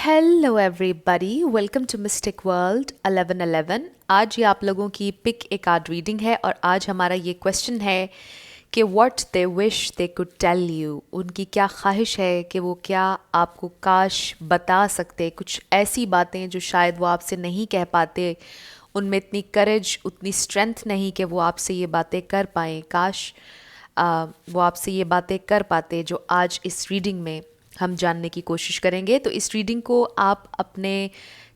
Hello everybody, welcome to mystic world 1111। आज ये आप लोगों की पिक ए कार्ड रीडिंग है और आज हमारा ये क्वेश्चन है कि what they wish they could tell you. उनकी क्या ख्वाहिश है कि वो क्या आपको काश बता सकते, कुछ ऐसी बातें जो शायद वो आपसे नहीं कह पाते, उनमें इतनी करेज, उतनी स्ट्रेंथ नहीं कि वो आपसे ये बातें कर पाएँ। काश वो आपसे ये बातें कर पाते जो आज इस रीडिंग में हम जानने की कोशिश करेंगे। तो इस रीडिंग को आप अपने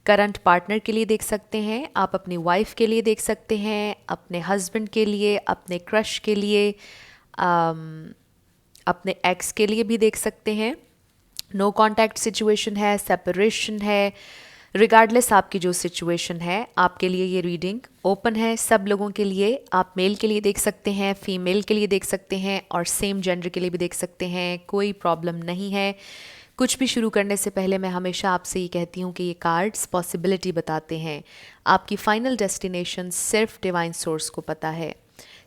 करंट पार्टनर के लिए देख सकते हैं, आप अपनी वाइफ के लिए देख सकते हैं, अपने हस्बैंड के लिए, अपने क्रश के लिए, अपने एक्स के लिए भी देख सकते हैं। नो कांटेक्ट सिचुएशन है, सेपरेशन है, रिगार्डलेस आपकी जो सिचुएशन है, आपके लिए ये रीडिंग ओपन है सब लोगों के लिए। आप मेल के लिए देख सकते हैं, फीमेल के लिए देख सकते हैं और सेम जेंडर के लिए भी देख सकते हैं, कोई प्रॉब्लम नहीं है। कुछ भी शुरू करने से पहले मैं हमेशा आपसे ये कहती हूँ कि ये कार्ड्स पॉसिबिलिटी बताते हैं। आपकी फाइनल डेस्टिनेशन सिर्फ डिवाइन सोर्स को पता है,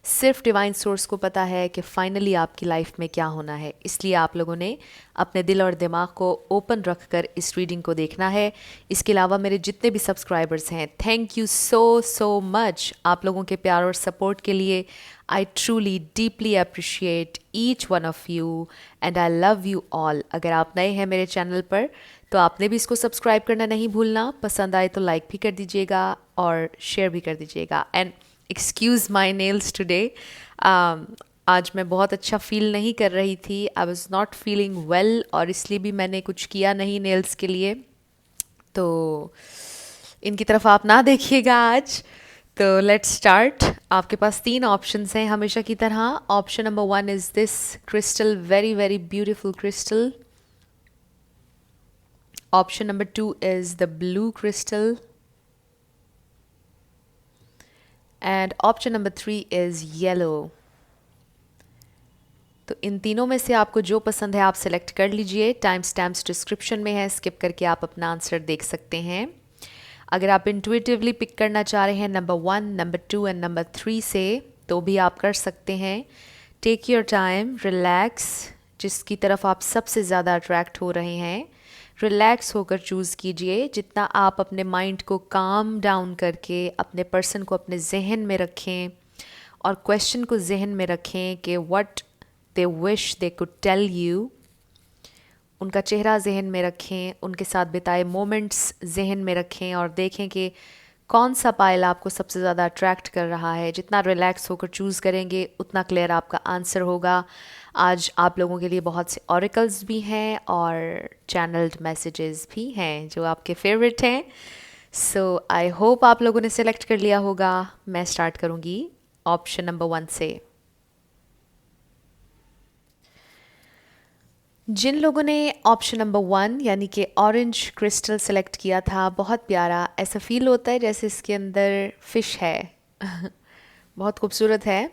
सिर्फ डिवाइन सोर्स को पता है कि फाइनली आपकी लाइफ में क्या होना है। इसलिए आप लोगों ने अपने दिल और दिमाग को ओपन रखकर इस रीडिंग को देखना है। इसके अलावा मेरे जितने भी सब्सक्राइबर्स हैं, थैंक यू सो मच आप लोगों के प्यार और सपोर्ट के लिए। I truly deeply appreciate each one of you and I love you all. अगर आप नए हैं मेरे चैनल पर तो आपने भी इसको सब्सक्राइब करना नहीं भूलना। पसंद आए तो लाइक भी कर दीजिएगा और शेयर भी कर दीजिएगा। And excuse my nails today, आज मैं बहुत अच्छा फील नहीं कर रही थी। I was not feeling well और इसलिए भी मैंने कुछ किया नहीं नेल्स के लिए, तो इनकी तरफ आप ना देखिएगा आज। तो लेट्स स्टार्ट। आपके पास 3 ऑप्शंस हैं हमेशा की तरह। Option number 1 is this crystal, very very beautiful crystal. Option number 2 is the blue crystal and option number 3 is yellow. तो इन तीनों में से आपको जो पसंद है आप सेलेक्ट कर लीजिए। टाइम स्टैम्प्स डिस्क्रिप्शन में है, स्किप करके आप अपना आंसर देख सकते हैं। अगर आप इंट्यूटिवली पिक करना चाह रहे हैं नंबर 1, नंबर 2 एंड नंबर 3 से, तो भी आप कर सकते हैं। Take your time, relax. जिसकी तरफ आप सबसे ज़्यादा अट्रैक्ट हो रहे हैं, रिलैक्स होकर चूज़ कीजिए। जितना आप अपने माइंड को काम डाउन करके अपने पर्सन को अपने जहन में रखें और क्वेश्चन को जहन में रखें कि what they wish they could tell you, उनका चेहरा जहन में रखें, उनके साथ बिताए मोमेंट्स जहन में रखें और देखें कि कौन सा पायल आपको सबसे ज़्यादा अट्रैक्ट कर रहा है। जितना रिलैक्स होकर चूज़ करेंगे उतना क्लियर आपका आंसर होगा। आज आप लोगों के लिए बहुत से ऑरिकल्स भी हैं और चैनल्ड मैसेजेस भी हैं जो आपके फेवरेट हैं। सो आई होप आप लोगों ने सेलेक्ट कर लिया होगा। मैं स्टार्ट करूँगी ऑप्शन नंबर 1 से। जिन लोगों ने ऑप्शन नंबर 1 यानी कि ऑरेंज क्रिस्टल सेलेक्ट किया था, बहुत प्यारा, ऐसा फील होता है जैसे इसके अंदर फिश है। बहुत खूबसूरत है।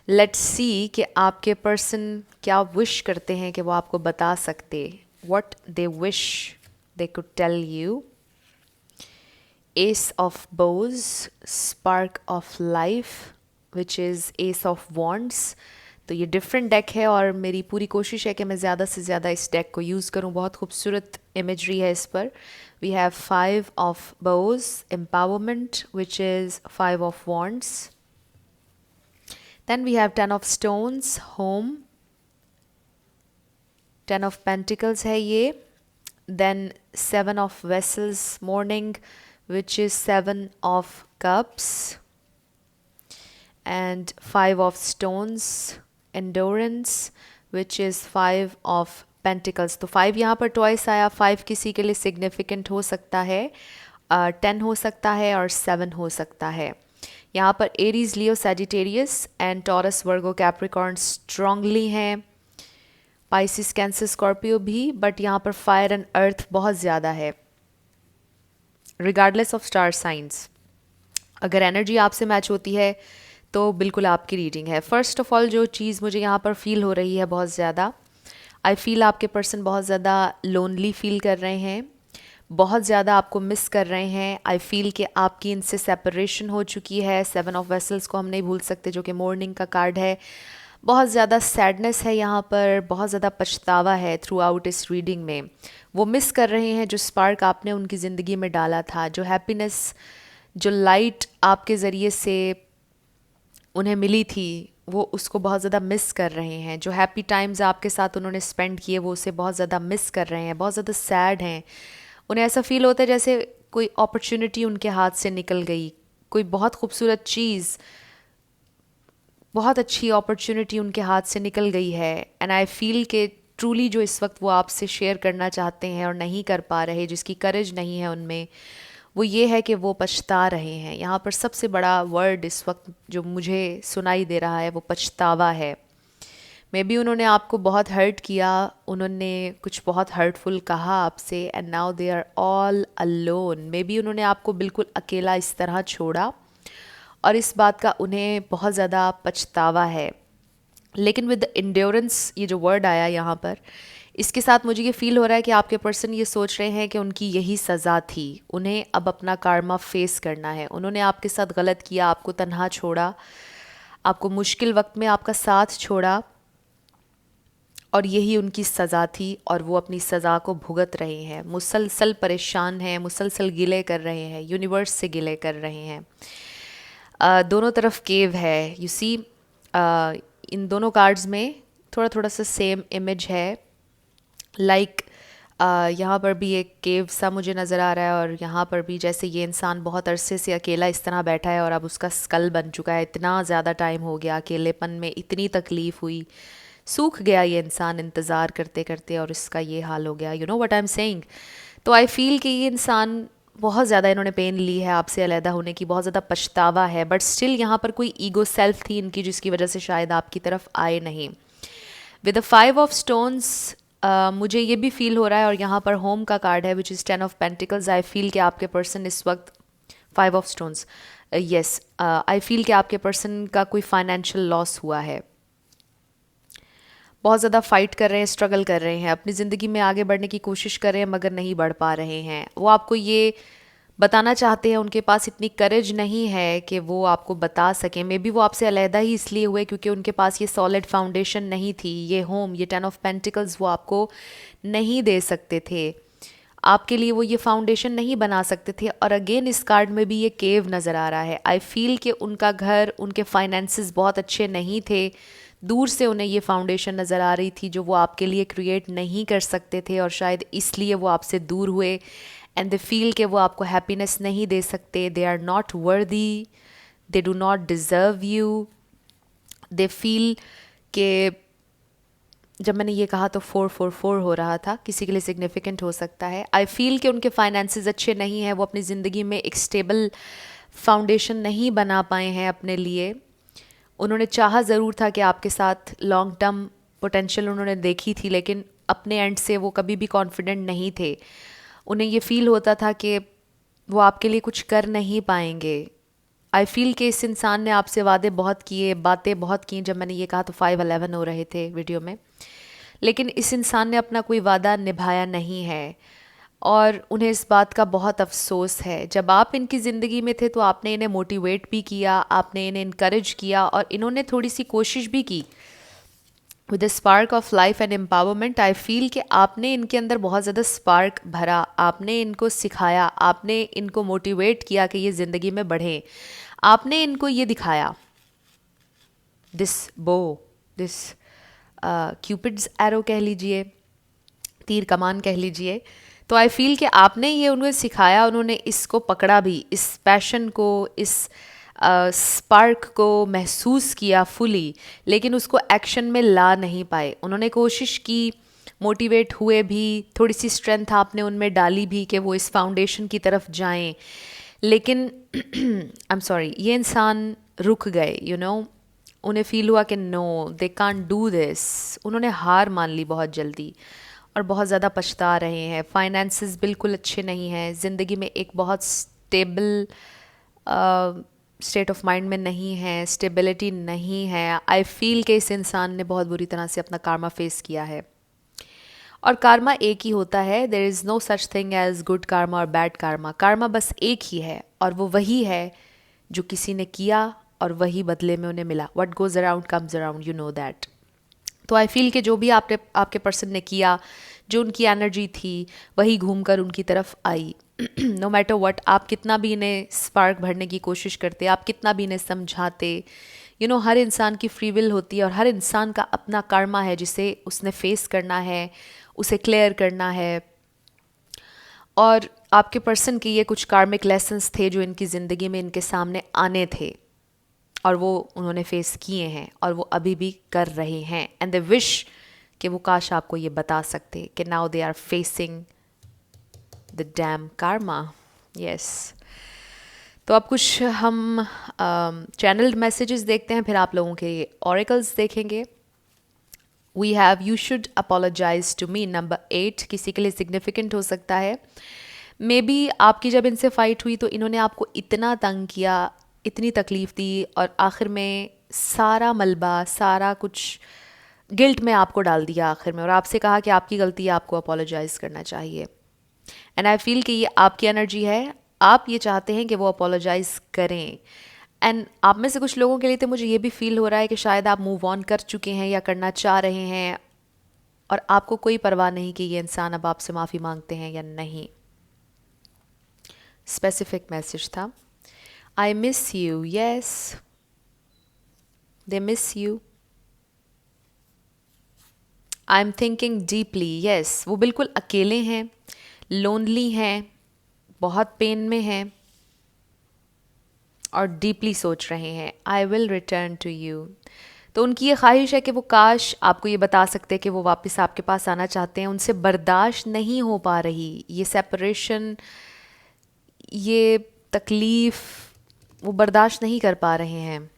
लेट्स सी कि आपके पर्सन क्या विश करते हैं कि वो आपको बता सकते। What they wish they could tell you. Ace of bows, spark of life which is ace of wands. तो ये डिफरेंट डेक है और मेरी पूरी कोशिश है कि मैं ज़्यादा से ज़्यादा इस डेक को यूज़ करूँ। बहुत खूबसूरत इमेजरी है इस पर। We have 5 of bows, empowerment which is 5 of wands. Then we have 10 of stones, home. 10 of pentacles है ये। Then 7 of vessels, mourning which is 7 of cups and 5 of stones, endurance which is 5 of pentacles। तो 5 यहाँ पर twice आया। 5 किसी के लिए significant हो सकता है, 10 हो सकता है और 7 हो सकता है। यहाँ पर Aries, Leo, Sagittarius and taurus, Virgo, Capricorn strongly हैं। पाइसिस, कैंसर, स्कॉर्पियो भी, बट यहाँ पर फायर एंड अर्थ बहुत ज़्यादा है रिगार्डलेस ऑफ स्टार साइंस। अगर एनर्जी आपसे मैच होती है तो बिल्कुल आपकी रीडिंग है। फर्स्ट ऑफ ऑल जो चीज़ मुझे यहाँ पर फील हो रही है बहुत ज़्यादा, आई फील आपके पर्सन बहुत ज़्यादा लोनली फील कर रहे हैं, बहुत ज़्यादा आपको मिस कर रहे हैं। आई फील कि आपकी इनसे सेपरेशन हो चुकी है। 7 ऑफ वेसल्स को हम नहीं भूल सकते जो कि मॉर्निंग का कार्ड है। बहुत ज़्यादा सैडनेस है यहाँ पर, बहुत ज़्यादा पछतावा है थ्रू आउट इस रीडिंग में। वो मिस कर रहे हैं जो स्पार्क आपने उनकी ज़िंदगी में डाला था, जो हैप्पीनेस, जो लाइट आपके ज़रिए से उन्हें मिली थी, वो उसको बहुत ज़्यादा मिस कर रहे हैं। जो हैप्पी टाइम्स आपके साथ उन्होंने स्पेंड किए वो उसे बहुत ज़्यादा मिस कर रहे हैं, बहुत ज़्यादा सैड हैं। उन्हें ऐसा फील होता है जैसे कोई अपॉर्चुनिटी उनके हाथ से निकल गई, कोई बहुत खूबसूरत चीज़, बहुत अच्छी अपॉर्चुनिटी उनके हाथ से निकल गई है। एंड आई फील कि ट्रूली जो इस वक्त वो आपसे शेयर करना चाहते हैं और नहीं कर पा रहे, जिसकी करेज नहीं है उनमें, वो ये है कि वो पछता रहे हैं। यहाँ पर सबसे बड़ा वर्ड इस वक्त जो मुझे सुनाई दे रहा है वो पछतावा है। मे बी उन्होंने आपको बहुत हर्ट किया, उन्होंने कुछ बहुत हर्टफुल कहा आपसे, and now they are all alone. Maybe उन्होंने आपको बिल्कुल अकेला इस तरह छोड़ा और इस बात का उन्हें बहुत ज़्यादा पछतावा है। लेकिन विद इंड्योरेंस, ये जो वर्ड आया यहाँ पर, इसके साथ मुझे ये फील हो रहा है कि आपके पर्सन ये सोच रहे हैं कि उनकी यही सज़ा थी, उन्हें अब अपना कार्मा फेस करना है। उन्होंने आपके साथ गलत किया, आपको तन्हा छोड़ा, आपको मुश्किल वक्त में आपका साथ छोड़ा, और यही उनकी सज़ा थी और वो अपनी सज़ा को भुगत रहे हैं। मुसलसल परेशान हैं, मुसलसल गिले कर रहे हैं, यूनिवर्स से गिले कर रहे हैं। दोनों तरफ केव है, यू सी। इन दोनों कार्ड्स में थोड़ा थोड़ा सा सेम इमेज है। लाइक यहाँ पर भी एक केव सा मुझे नज़र आ रहा है, और यहाँ पर भी जैसे ये इंसान बहुत अरसे से अकेला इस तरह बैठा है और अब उसका स्कल बन चुका है। इतना ज़्यादा टाइम हो गया, अकेलेपन में इतनी तकलीफ़ हुई, सूख गया ये इंसान इंतज़ार करते करते, और इसका ये हाल हो गया। You know what I am saying. तो आई फील कि ये इंसान बहुत ज़्यादा, इन्होंने पेन ली है आपसे अलहदा होने की, बहुत ज़्यादा पछतावा है, बट स्टिल यहाँ पर कोई ईगो सेल्फ थी इनकी जिसकी वजह से शायद आपकी तरफ आए नहीं। विद द 5 ऑफ स्टोन्स मुझे ये भी फील हो रहा है, और यहाँ पर होम का कार्ड है विच is 10 of pentacles. I feel कि आपके पर्सन इस वक्त 5 of stones, yes, I feel कि आपके पर्सन का कोई फाइनेंशियल लॉस हुआ है। बहुत ज़्यादा फाइट कर रहे हैं, स्ट्रगल कर रहे हैं, अपनी ज़िंदगी में आगे बढ़ने की कोशिश कर रहे हैं मगर नहीं बढ़ पा रहे हैं। वो आपको ये बताना चाहते हैं, उनके पास इतनी करेज नहीं है कि वो आपको बता सकें। मे बी वो आपसे अलहदा ही इसलिए हुए क्योंकि उनके पास ये सॉलिड फाउंडेशन नहीं थी। ये होम, ये 10 ऑफ पेंटिकल्स वो आपको नहीं दे सकते थे, आपके लिए वो ये फाउंडेशन नहीं बना सकते थे। और अगेन इस कार्ड में भी ये केव नज़र आ रहा है। आई फील कि उनका घर, उनके फाइनेंसेस बहुत अच्छे नहीं थे, दूर से उन्हें ये फाउंडेशन नज़र आ रही थी जो वो आपके लिए क्रिएट नहीं कर सकते थे, और शायद इसलिए वो आपसे दूर हुए। एंड दे फील कि वो आपको हैप्पीनेस नहीं दे सकते, दे are not worthy, they do not deserve you. They feel कि जब मैंने ये कहा तो 444 हो रहा था, किसी के लिए सिग्निफिकेंट हो सकता है। आई फील कि उनके फाइनेंसेस अच्छे नहीं हैं, वो अपनी ज़िंदगी में एक स्टेबल फाउंडेशन नहीं बना पाए हैं अपने लिए। उन्होंने चाहा ज़रूर था कि आपके साथ लॉन्ग टर्म पोटेंशियल उन्होंने देखी थी, लेकिन अपने एंड से वो कभी भी कॉन्फिडेंट नहीं थे। उन्हें ये फील होता था कि वो आपके लिए कुछ कर नहीं पाएंगे। आई फील कि इस इंसान ने आपसे वादे बहुत किए, बातें बहुत की। जब मैंने ये कहा तो 511 हो रहे थे वीडियो में, लेकिन इस इंसान ने अपना कोई वादा निभाया नहीं है, और उन्हें इस बात का बहुत अफसोस है। जब आप इनकी ज़िंदगी में थे तो आपने इन्हें मोटिवेट भी किया, आपने इन्हें इनकरेज किया, और इन्होंने थोड़ी सी कोशिश भी की। With the spark of life and empowerment, I feel कि आपने इनके अंदर बहुत ज़्यादा स्पार्क भरा, आपने इनको सिखाया, आपने इनको मोटिवेट किया कि ये ज़िंदगी में बढ़ें। आपने इनको ये दिखाया, दिस बो, दिस क्यूपिड्स एरो कह लीजिए, तीर कमान कह लीजिए। तो आई फील कि आपने ये उन्हें सिखाया, उन्होंने इसको पकड़ा भी, इस पैशन को, इस स्पार्क को महसूस किया फुली, लेकिन उसको एक्शन में ला नहीं पाए। उन्होंने कोशिश की, मोटिवेट हुए भी, थोड़ी सी स्ट्रेंथ आपने उनमें डाली भी कि वो इस फाउंडेशन की तरफ जाएं, लेकिन आई एम सॉरी, ये इंसान रुक गए। यू नो, उन्हें फील हुआ कि no, they can't do this. उन्होंने हार मान ली बहुत जल्दी और बहुत ज़्यादा पछता रहे हैं। फाइनेंसेस बिल्कुल अच्छे नहीं हैं, ज़िंदगी में एक बहुत स्टेबल स्टेट ऑफ माइंड में नहीं है, स्टेबिलिटी नहीं है। आई फील कि इस इंसान ने बहुत बुरी तरह से अपना कार्मा फेस किया है, और कार्मा एक ही होता है। There is no such thing as good karma और बैड कार्मा। कार्मा बस एक ही है, और वो वही है जो किसी ने किया और वही बदले में उन्हें मिला. What goes around comes around, you know that. तो आई फील कि जो भी आपके पर्सन ने किया, जो उनकी एनर्जी थी, वही घूम कर उनकी तरफ आई. नो मैटर व्हाट, आप कितना भी इन्हें स्पार्क भरने की कोशिश करते, आप कितना भी इन्हें समझाते, हर इंसान की फ्री विल होती है और हर इंसान का अपना कर्मा है जिसे उसने फेस करना है, उसे क्लियर करना है. और आपके पर्सन के ये कुछ कार्मिक लेसन्स थे जो इनकी ज़िंदगी में इनके सामने आने थे और वो उन्होंने फेस किए हैं और वो अभी भी कर रहे हैं. एंड दे विश कि वो काश आपको ये बता सकते कि now they are facing the damn karma. Yes. तो अब कुछ हम चैनल्ड मैसेजेस देखते हैं, फिर आप लोगों के ऑरेकल्स देखेंगे. We have you should apologize to me. Number 8 किसी के लिए सिग्निफिकेंट हो सकता है. मे बी आपकी जब इनसे फाइट हुई तो इन्होंने आपको इतना तंग किया, इतनी तकलीफ़ दी और आखिर में सारा मलबा, सारा कुछ गिल्ट में आपको डाल दिया आखिर में, और आपसे कहा कि आपकी गलती है, आपको अपोलोजाइज़ करना चाहिए. एंड आई फील कि ये आपकी एनर्जी है, आप ये चाहते हैं कि वो अपोलोजाइज़ करें. एंड आप में से कुछ लोगों के लिए तो मुझे ये भी फील हो रहा है कि शायद आप मूव ऑन कर चुके हैं या करना चाह रहे हैं और आपको कोई परवाह नहीं कि ये इंसान अब आपसे माफ़ी मांगते हैं या नहीं. स्पेसिफिक मैसेज था. I miss you. Yes, they miss you. I am thinking deeply. Yes, वो बिल्कुल अकेले हैं, लोनली हैं, बहुत पेन में हैं और डीपली सोच रहे हैं. I will return to you. तो उनकी ये ख्वाहिश है कि वो काश आपको ये बता सकते कि वो वापस आपके पास आना चाहते हैं. उनसे बर्दाश्त नहीं हो पा रही ये सेपरेशन, ये तकलीफ़ वो बर्दाश्त नहीं कर पा रहे हैं.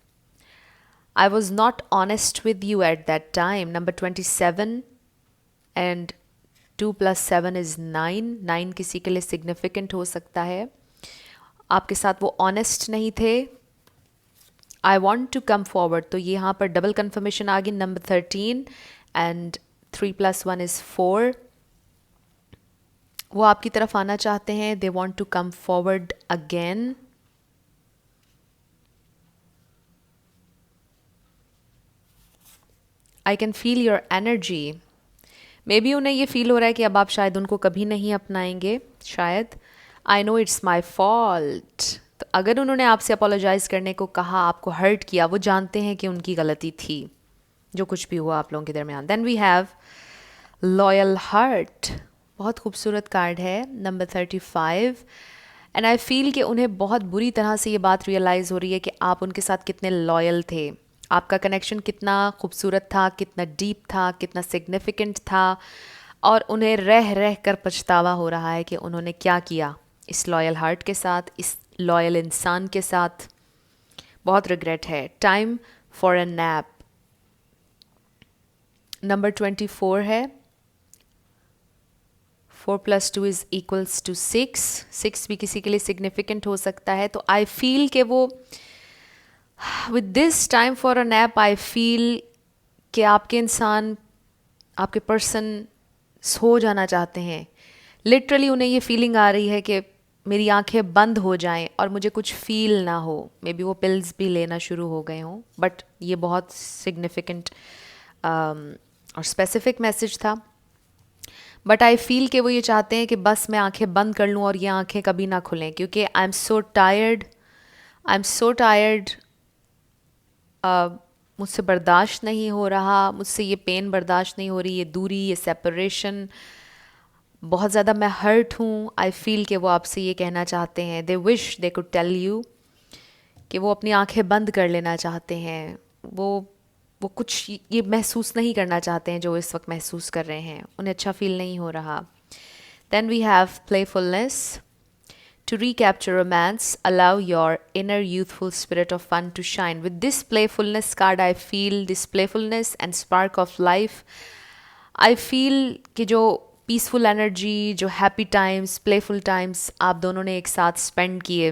I was not honest with you at that time. Number 27 and 2 + 7 is 9. 9 किसी के लिए सिग्निफिकेंट हो सकता है. आपके साथ वो ऑनेस्ट नहीं थे. I want to come forward, तो ये यहाँ पर डबल कन्फर्मेशन आ गई. Number 13 and 3 + 1 is 4. वो आपकी तरफ आना चाहते हैं. They want to come forward again. I can feel your energy. Maybe उन्हें ये फील हो रहा है कि अब आप शायद उनको कभी नहीं अपनाएंगे, शायद. I know it's my fault. तो अगर उन्होंने आपसे अपोलोजाइज़ करने को कहा, आपको हर्ट किया, वो जानते हैं कि उनकी गलती थी जो कुछ भी हुआ आप लोगों के दरमियान. Then we have loyal heart. बहुत खूबसूरत कार्ड है. नंबर 35. एंड आई फील कि उन्हें बहुत बुरी तरह से ये बात रियलाइज़ हो रही है कि आप उनके साथ कितने लॉयल थे, आपका कनेक्शन कितना खूबसूरत था, कितना डीप था, कितना सिग्निफिकेंट था, और उन्हें रह रह कर पछतावा हो रहा है कि उन्होंने क्या किया इस लॉयल हार्ट के साथ, इस लॉयल इंसान के साथ. बहुत रिग्रेट है. Time for a nap. Number 24 है. 4 + 2 इज़ इक्वल्स टू 6. 6 भी किसी के लिए सिग्निफिकेंट हो सकता है. तो आई फील कि वो with this time for a nap, I feel कि आपके इंसान, आपके पर्सन सो जाना चाहते हैं. लिटरली उन्हें ये फीलिंग आ रही है कि मेरी आंखें बंद हो जाएं और मुझे कुछ फील ना हो. मे बी वो पिल्स भी लेना शुरू हो गए हों, बट ये बहुत सिग्निफिकेंट और स्पेसिफिक मैसेज था. बट आई फील कि वो ये चाहते हैं कि बस मैं आंखें बंद कर लूँ और ये आंखें कभी ना खुलें, क्योंकि I am so tired. I am so tired. मुझसे बर्दाश्त नहीं हो रहा, मुझसे ये पेन बर्दाश्त नहीं हो रही, ये दूरी, ये सेपरेशन, बहुत ज़्यादा मैं हर्ट हूँ. आई फील कि वो आपसे ये कहना चाहते हैं, they wish they could tell you कि वो अपनी आंखें बंद कर लेना चाहते हैं. वो कुछ ये महसूस नहीं करना चाहते हैं जो इस वक्त महसूस कर रहे हैं. उन्हें अच्छा फील नहीं हो रहा. Then we have playfulness. To recapture romance, allow your inner youthful spirit of fun to shine. With this playfulness card, I feel this playfulness and spark of life. I feel कि जो peaceful energy, जो happy times, playful times आप दोनों ने एक साथ spend किए,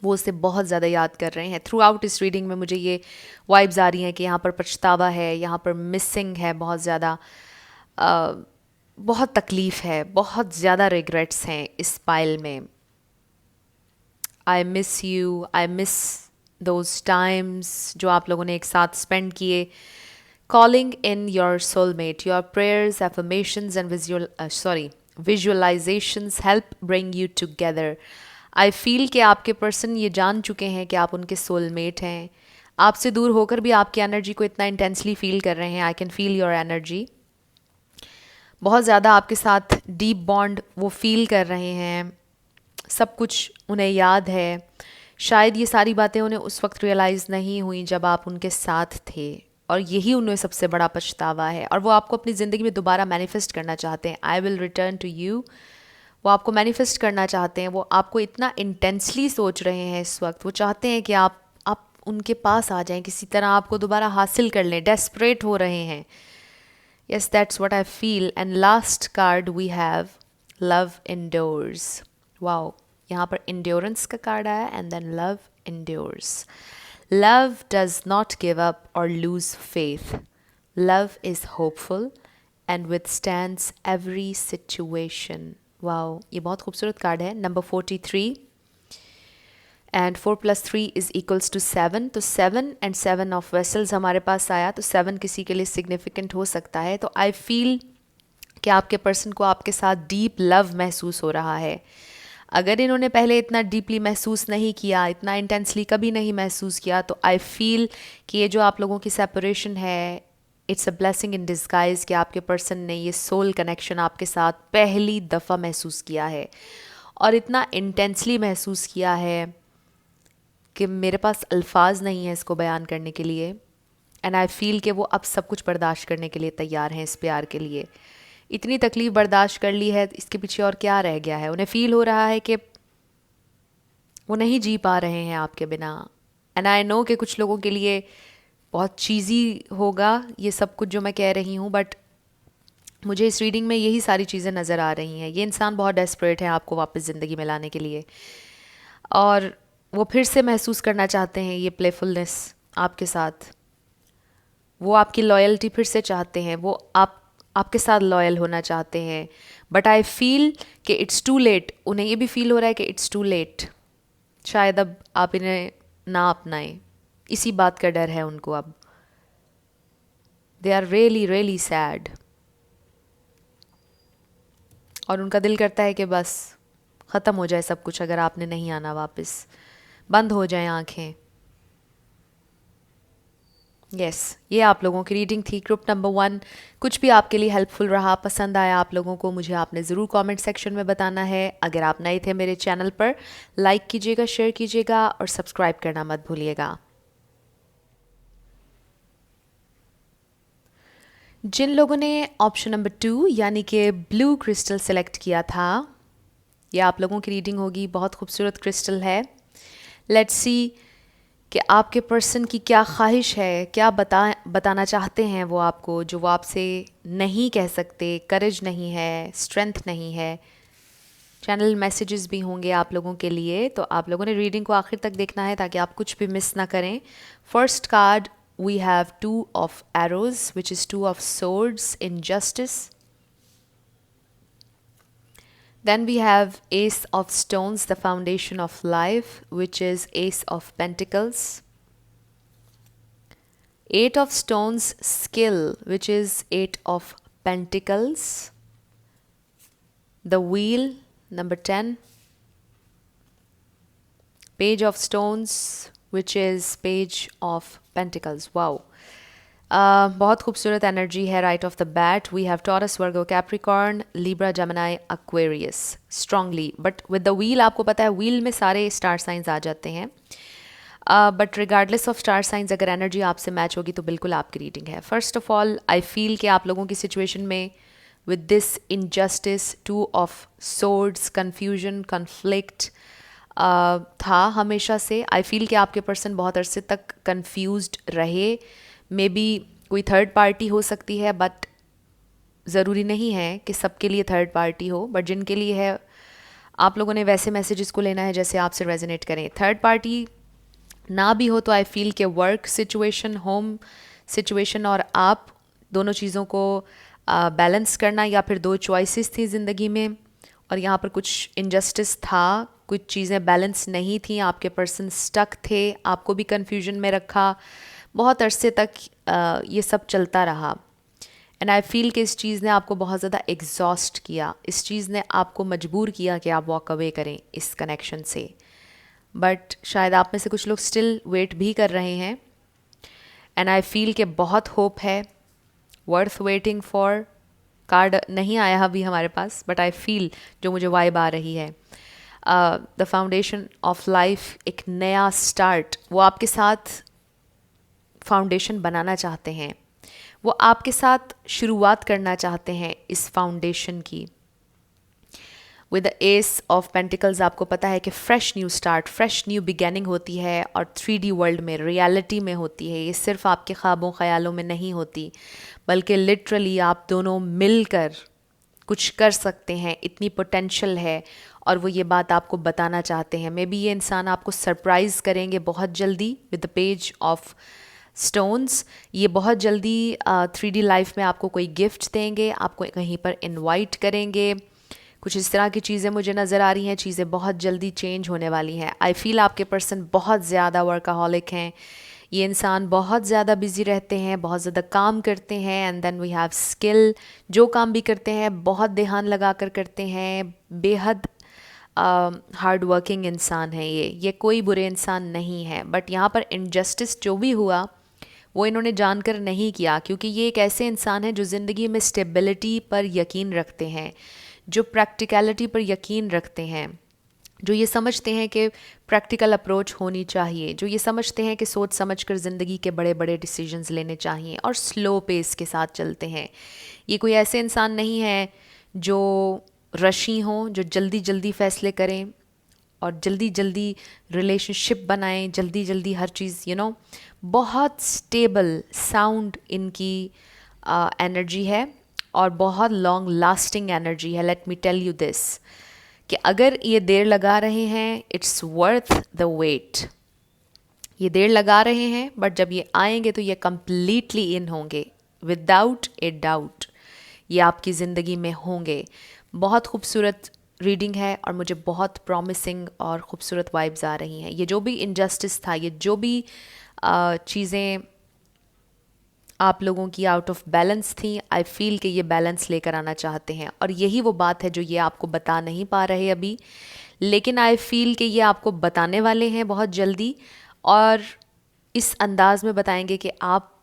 वो उसे बहुत ज़्यादा याद कर रहे हैं. थ्रू आउट इस रीडिंग में मुझे ये वाइब्स आ रही हैं कि यहाँ पर पछतावा है, यहाँ पर मिसिंग है बहुत ज़्यादा, बहुत तकलीफ़ है, बहुत ज़्यादा रिग्रेट्स हैं इस पाइल में. I miss you, I miss those times जो आप लोगों ने एक साथ स्पेंड किए. Calling in your soulmate, your prayers, affirmations, and visualizations help bring you together. I feel कि आपके पर्सन ये जान चुके हैं कि आप उनके सोलमेट हैं. आपसे दूर होकर भी आपकी एनर्जी को इतना इंटेंसली फील कर रहे हैं. आई कैन फील योर एनर्जी. बहुत ज़्यादा आपके साथ डीप बॉन्ड वो फील कर रहे हैं. सब कुछ उन्हें याद है. शायद ये सारी बातें उन्हें उस वक्त रियलाइज़ नहीं हुई जब आप उनके साथ थे, और यही उन्हें सबसे बड़ा पछतावा है. और वो आपको अपनी ज़िंदगी में दोबारा मैनिफेस्ट करना चाहते हैं. I will return to you. वो आपको मैनिफेस्ट करना चाहते हैं. वो आपको इतना इंटेंसली सोच रहे हैं इस वक्त. वो चाहते हैं कि आप उनके पास आ जाएं, किसी तरह आपको दोबारा हासिल कर लें. डेस्परेट हो रहे हैं. Yes, that's what I feel. And last card we have love endures. Wow, यहाँ पर इंड्योरेंस का कार्ड आया and then love endures. Love does not give up or lose faith. Love is hopeful and withstands every situation. Wow, ये बहुत खूबसूरत card है. Number 43 and 4 + 3 is equals to 7. तो 7 and 7 of vessels हमारे पास आया. तो 7 किसी के लिए सिग्निफिकेंट हो सकता है. तो आई फील कि आपके पर्सन को आपके साथ डीप लव महसूस हो रहा है. अगर इन्होंने पहले इतना डीपली महसूस नहीं किया, इतना इंटेंसली कभी नहीं महसूस किया, तो आई फील कि ये जो आप लोगों की सेपरेशन है, it's a blessing in disguise कि आपके पर्सन ने ये सोल कनेक्शन आपके साथ पहली दफ़ा महसूस किया है और इतना इंटेंसली महसूस किया है कि मेरे पास अल्फाज नहीं है इसको बयान करने के लिए. एंड आई फील कि वो अब सब कुछ बर्दाश्त करने के लिए तैयार हैं इस प्यार के लिए. इतनी तकलीफ़ बर्दाश्त कर ली है, इसके पीछे और क्या रह गया है. उन्हें फ़ील हो रहा है कि वो नहीं जी पा रहे हैं आपके बिना. एंड आई नो कि कुछ लोगों के लिए बहुत चीज़ी होगा ये सब कुछ जो मैं कह रही हूँ, बट मुझे इस रीडिंग में यही सारी चीज़ें नज़र आ रही हैं. ये इंसान बहुत डेस्परेट है आपको वापस ज़िंदगी में लाने के लिए, और वो फिर से महसूस करना चाहते हैं ये प्लेफुलनेस आपके साथ. वो आपकी लॉयल्टी फिर से चाहते हैं. वो आपके साथ लॉयल होना चाहते हैं. बट आई फील कि इट्स टू लेट. उन्हें ये भी फील हो रहा है कि इट्स टू लेट. शायद अब आप इन्हें ना अपनाएं. इसी बात का डर है उनको अब. They are really really sad. और उनका दिल करता है कि बस ख़त्म हो जाए सब कुछ. अगर आपने नहीं आना वापस, बंद हो जाए आंखें. यस, ये आप लोगों की रीडिंग थी. Group number 1. कुछ भी आपके लिए हेल्पफुल रहा, पसंद आया आप लोगों को, मुझे आपने ज़रूर कमेंट सेक्शन में बताना है. अगर आप नए थे मेरे चैनल पर, लाइक कीजिएगा, शेयर कीजिएगा और सब्सक्राइब करना मत भूलिएगा. जिन लोगों ने ऑप्शन नंबर 2 यानी कि ब्लू क्रिस्टल सेलेक्ट किया था, यह आप लोगों की रीडिंग होगी. बहुत खूबसूरत क्रिस्टल है. लेट्स सी कि आपके पर्सन की क्या ख्वाहिश है, क्या बताना चाहते हैं वो आपको, जो वो आपसे नहीं कह सकते. करेज नहीं है, स्ट्रेंथ नहीं है. चैनल मैसेजेस भी होंगे आप लोगों के लिए, तो आप लोगों ने रीडिंग को आखिर तक देखना है ताकि आप कुछ भी मिस ना करें. First card we have 2 of arrows which is 2 of swords in justice. Then we have Ace of Stones, the foundation of life, which is Ace of Pentacles. 8 of Stones, skill, which is 8 of Pentacles. The Wheel, number 10. Page of Stones, which is Page of Pentacles. Wow. बहुत खूबसूरत energy है right off the bat. We have Taurus, Virgo, Capricorn, Libra, Gemini, Aquarius strongly. But with the wheel, आपको पता है wheel में सारे star signs आ जाते हैं. But regardless of star signs, अगर एनर्जी आपसे मैच होगी तो बिल्कुल आपकी रीडिंग है. First of all I feel कि आप लोगों की सिचुएशन में with this injustice, 2 of swords, confusion, conflict था हमेशा से. आई फील कि आपके पर्सन बहुत अरसे तक कन्फ्यूज्ड रहे. मे बी कोई थर्ड पार्टी हो सकती है, बट ज़रूरी नहीं है कि सबके लिए थर्ड पार्टी हो. बट जिनके लिए है, आप लोगों ने वैसे मैसेजेस को लेना है जैसे आपसे रेजोनेट करें. थर्ड पार्टी ना भी हो तो आई फील कि वर्क सिचुएशन, होम सिचुएशन और आप दोनों चीज़ों को बैलेंस करना, या फिर 2 चॉइसेस थी ज़िंदगी में, और यहाँ पर कुछ इनजस्टिस था, कुछ चीज़ें बैलेंस नहीं थी, आपके पर्सन स्टक थे, आपको भी कन्फ्यूजन में रखा, बहुत अरसे तक ये सब चलता रहा। एंड आई फील कि इस चीज़ ने आपको बहुत ज़्यादा एग्जॉस्ट किया, इस चीज़ ने आपको मजबूर किया कि आप वॉक अवे करें इस कनेक्शन से। बट शायद आप में से कुछ लोग स्टिल वेट भी कर रहे हैं, एंड आई फील कि बहुत होप है, वर्थ वेटिंग फॉर। कार्ड नहीं आया अभी हमारे पास, बट आई फील जो मुझे वाइब आ रही है, द फाउंडेशन ऑफ लाइफ, एक नया स्टार्ट, वो आपके साथ फाउंडेशन बनाना चाहते हैं, वो आपके साथ शुरुआत करना चाहते हैं इस फाउंडेशन की। With the S of pentacles आपको पता है कि fresh new start, fresh new beginning होती है, और 3D वर्ल्ड में, रियलिटी में होती है। ये सिर्फ आपके ख्वाबों ख्यालों में नहीं होती, बल्कि लिटरली आप दोनों मिलकर कुछ कर सकते हैं, इतनी पोटेंशियल है, और वो ये बात आपको बताना चाहते हैं। मे बी ये इंसान आपको सरप्राइज़ करेंगे बहुत जल्दी with the page of stones. ये बहुत जल्दी 3D लाइफ में आपको कोई गिफ्ट देंगे, आपको कहीं पर इनवाइट करेंगे, कुछ इस तरह की चीज़ें मुझे नज़र आ रही हैं। चीज़ें बहुत जल्दी चेंज होने वाली हैं। आई फील आपके पर्सन बहुत ज़्यादा वर्काहॉलिक हैं, ये इंसान बहुत ज़्यादा बिजी रहते हैं, बहुत ज़्यादा काम करते हैं, and then we have skill, जो काम भी करते हैं बहुत ध्यान लगा कर करते हैं, बेहद हार्ड वर्किंग इंसान है ये कोई बुरे इंसान नहीं है। बट यहाँ पर इनजस्टिस जो भी हुआ वो इन्होंने जानकर नहीं किया, क्योंकि ये एक ऐसे इंसान है जो ज़िंदगी में स्टेबिलिटी पर यकीन रखते हैं, जो प्रैक्टिकलिटी पर यकीन रखते हैं, जो ये समझते हैं कि प्रैक्टिकल अप्रोच होनी चाहिए, जो ये समझते हैं कि सोच समझ कर ज़िंदगी के बड़े बड़े डिसीजंस लेने चाहिए, और स्लो पेस के साथ चलते हैं। ये कोई ऐसे इंसान नहीं है जो रशी हों, जो जल्दी जल्दी फ़ैसले करें और जल्दी जल्दी रिलेशनशिप बनाएं, जल्दी जल्दी हर चीज़ बहुत स्टेबल साउंड इनकी एनर्जी है, और बहुत लॉन्ग लास्टिंग एनर्जी है। Let me tell you this, कि अगर ये देर लगा रहे हैं, इट्स वर्थ द वेट। ये देर लगा रहे हैं, बट जब ये आएंगे तो ये कम्प्लीटली इन होंगे, विदाउट ए डाउट ये आपकी ज़िंदगी में होंगे। बहुत खूबसूरत रीडिंग है, और मुझे बहुत प्रॉमिसिंग और ख़ूबसूरत वाइब्स आ रही हैं। ये जो भी इनजस्टिस था, ये जो भी चीज़ें आप लोगों की आउट ऑफ बैलेंस थी, आई फील कि ये बैलेंस लेकर आना चाहते हैं, और यही वो बात है जो ये आपको बता नहीं पा रहे अभी, लेकिन आई फील कि ये आपको बताने वाले हैं बहुत जल्दी, और इस अंदाज में बताएंगे कि आप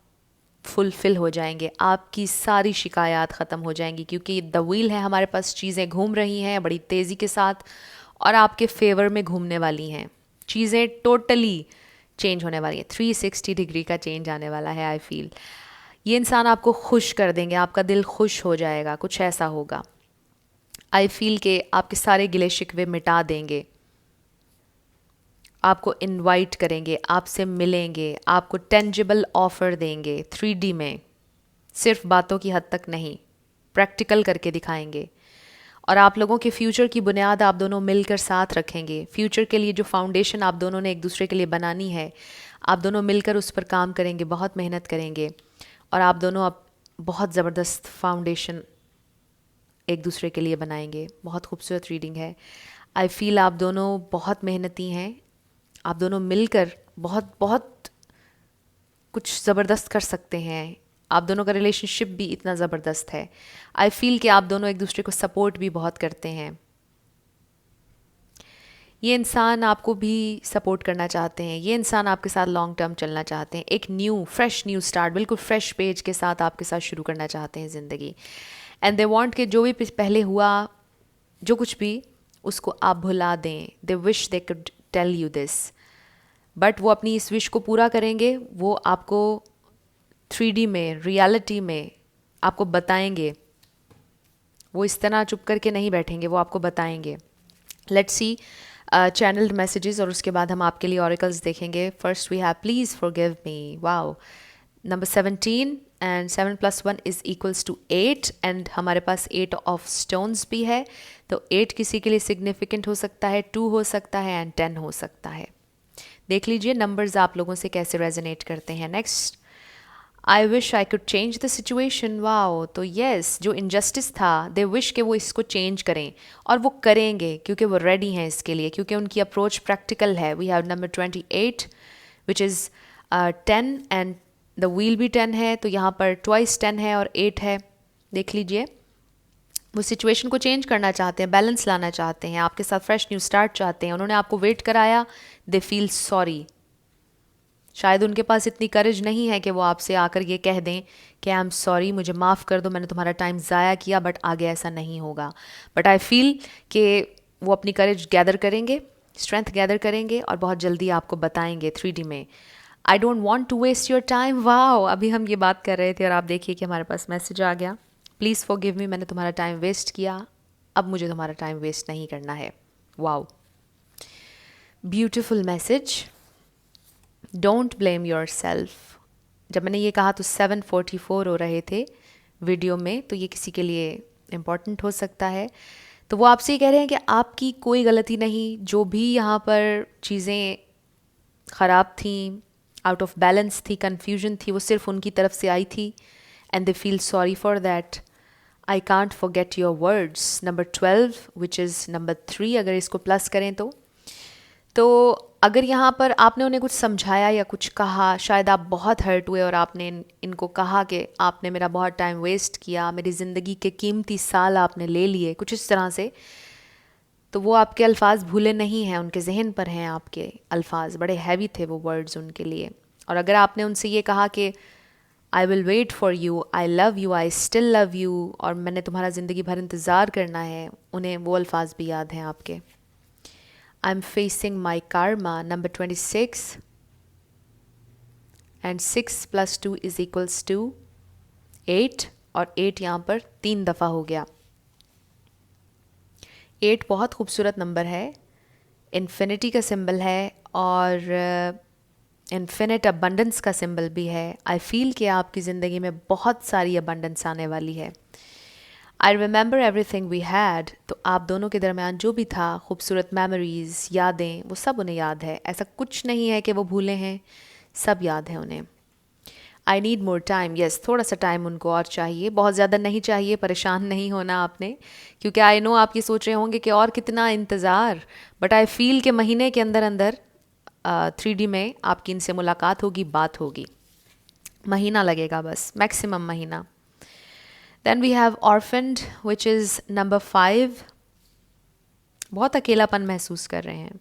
फुलफ़िल हो जाएंगे, आपकी सारी शिकायत ख़त्म हो जाएंगी, क्योंकि द व्हील है हमारे पास, चीज़ें घूम रही हैं बड़ी तेज़ी के साथ, और आपके फेवर में घूमने वाली हैं, चीज़ें टोटली चेंज होने वाली हैं, 360 डिग्री का चेंज आने वाला है। आई फील ये इंसान आपको खुश कर देंगे, आपका दिल खुश हो जाएगा, कुछ ऐसा होगा। आई फील के आपके सारे गिले शिकवे मिटा देंगे, आपको इनवाइट करेंगे, आपसे मिलेंगे, आपको टेंजिबल ऑफ़र देंगे 3D में, सिर्फ बातों की हद तक नहीं, प्रैक्टिकल करके दिखाएंगे, और आप लोगों के फ्यूचर की बुनियाद आप दोनों मिलकर साथ रखेंगे। फ्यूचर के लिए जो फाउंडेशन आप दोनों ने एक दूसरे के लिए बनानी है, आप दोनों मिलकर उस पर काम करेंगे, बहुत मेहनत करेंगे, और आप दोनों अब बहुत ज़बरदस्त फाउंडेशन एक दूसरे के लिए बनाएंगे। बहुत खूबसूरत रीडिंग है। आई फील आप दोनों बहुत मेहनती हैं, आप दोनों मिलकर बहुत बहुत कुछ ज़बरदस्त कर सकते हैं। आप दोनों का रिलेशनशिप भी इतना ज़बरदस्त है। आई फील कि आप दोनों एक दूसरे को सपोर्ट भी बहुत करते हैं। ये इंसान आपको भी सपोर्ट करना चाहते हैं, ये इंसान आपके साथ लॉन्ग टर्म चलना चाहते हैं, एक फ्रेश न्यू स्टार्ट, बिल्कुल फ्रेश पेज के साथ आपके साथ शुरू करना चाहते हैं ज़िंदगी। एंड दे वांट कि जो भी पहले हुआ, जो कुछ भी, उसको आप भुला दें। They wish they could tell you this, but वो अपनी इस विश को पूरा करेंगे। वो आपको 3D में, रियलिटी में आपको बताएंगे। वो इस तरह चुप करके नहीं बैठेंगे, वो आपको बताएंगे। लेट्स सी चैनल्ड मैसेजेस, और उसके बाद हम आपके लिए ऑरिकल्स देखेंगे। First we have please forgive me, wow, number 17, and 7 + 1 = 8, and हमारे पास 8 ऑफ स्टोन्स भी है। तो 8 किसी के लिए सिग्निफिकेंट हो सकता है, 2 हो सकता है, एंड 10 हो सकता है। देख लीजिए नंबर्स आप लोगों से कैसे रेजोनेट करते हैं। Next I wish I could change the situation. Wow, तो येस, जो इनजस्टिस था दे विश कि वो इसको चेंज करें, और वो करेंगे क्योंकि वो रेडी हैं इसके लिए, क्योंकि उनकी अप्रोच प्रैक्टिकल है। We have number 28 which is 10 and the wheel भी 10 है, तो यहाँ पर ट्वाइस 10 है और 8 है। देख लीजिए, वो सिचुएशन को चेंज करना चाहते हैं, बैलेंस लाना चाहते हैं, आपके साथ फ्रेश न्यू स्टार्ट चाहते हैं। उन्होंने आपको वेट कराया, दे फील सॉरी। शायद उनके पास इतनी करेज नहीं है कि वो आपसे आकर ये कह दें कि आई एम सॉरी, मुझे माफ़ कर दो, मैंने तुम्हारा टाइम ज़ाया किया, बट आगे ऐसा नहीं होगा। बट आई फील कि वो अपनी करेज गैदर करेंगे, स्ट्रेंथ गैदर करेंगे और बहुत जल्दी आपको बताएंगे 3D में। I don't want to waste your time. Wow, अभी हम ये बात कर रहे थे और आप देखिए कि हमारे पास मैसेज आ गया, प्लीज़ फॉरगिव मी, मैंने तुम्हारा टाइम वेस्ट किया, अब मुझे तुम्हारा टाइम वेस्ट नहीं करना है। Wow, beautiful message. Don't blame your self. जब मैंने ये कहा तो 7:44 हो रहे थे वीडियो में, तो ये किसी के लिए इम्पॉर्टेंट हो सकता है। तो वो आपसे ये कह रहे हैं कि आपकी कोई गलती नहीं, जो भी यहाँ पर चीज़ें ख़राब थी, आउट ऑफ बैलेंस थी, कन्फ्यूजन थी, वो सिर्फ उनकी तरफ से आई थी and they feel sorry for that. I can't forget your words. Number 12 which is number 3, अगर इसको प्लस करें तो अगर यहाँ पर आपने उन्हें कुछ समझाया या कुछ कहा, शायद आप बहुत हर्ट हुए और आपने इनको कहा कि आपने मेरा बहुत टाइम वेस्ट किया, मेरी ज़िंदगी के कीमती साल आपने ले लिए, कुछ इस तरह से, तो वो आपके अल्फाज भूले नहीं हैं, उनके जहन पर हैं आपके अल्फाज, बड़े हैवी थे वो वर्ड्स उनके लिए। और अगर आपने उनसे ये कहा कि I will wait for you, I love you, I still love you, और मैंने तुम्हारा ज़िंदगी भर इंतज़ार करना है, उन्हें वो अल्फाज भी याद हैं आपके। I'm facing my karma, number 26, and 6 plus 2 is equals to 8, और 8 यहाँ पर 3 दफ़ा हो गया। 8 बहुत खूबसूरत नंबर है, इन्फिनिटी का सिंबल है और इन्फिनिट अबंडेंस का सिंबल भी है। आई फील कि आपकी ज़िंदगी में बहुत सारी अबंडेंस आने वाली है। I remember everything we had, तो आप दोनों के दरमियान जो भी था, खूबसूरत मेमोरीज़, यादें, वो सब उन्हें याद है। ऐसा कुछ नहीं है कि वो भूले हैं, सब याद है उन्हें। I need more time, yes, थोड़ा सा टाइम उनको और चाहिए, बहुत ज़्यादा नहीं चाहिए, परेशान नहीं होना आपने, क्योंकि आई नो आप ये सोच रहे होंगे कि और कितना इंतज़ार, बट आई फील कि महीने के अंदर अंदर 3D में आपकी इनसे मुलाकात होगी, बात होगी। महीना लगेगा बस, मैक्सिमम महीना। Then we have orphaned, which is number 5. बहुत अकेलापन महसूस कर रहे हैं।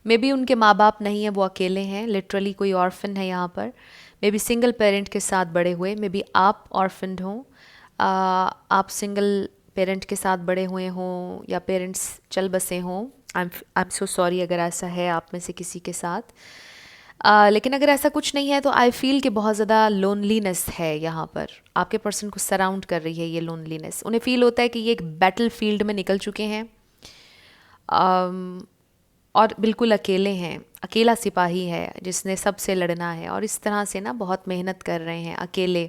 मे बी उनके माँ बाप नहीं है, वो अकेले हैं, लिटरली कोई ऑर्फन है यहाँ पर। मे बी सिंगल पेरेंट के साथ बड़े हुए, मे बी आप ऑर्फन्ड हों, आप सिंगल पेरेंट के साथ बड़े हुए हों या पेरेंट्स चल बसे हों। आई एम सो सॉरी अगर ऐसा है आप में से किसी के साथ। लेकिन अगर ऐसा कुछ नहीं है तो आई फील कि बहुत ज़्यादा लोनलीनेस है यहाँ पर, आपके पर्सन को सराउंड कर रही है ये लोनलीनेस। उन्हें फील होता है कि ये एक बैटल फील्ड में निकल चुके हैं और बिल्कुल अकेले हैं, अकेला सिपाही है जिसने सबसे लड़ना है, और इस तरह से ना बहुत मेहनत कर रहे हैं अकेले।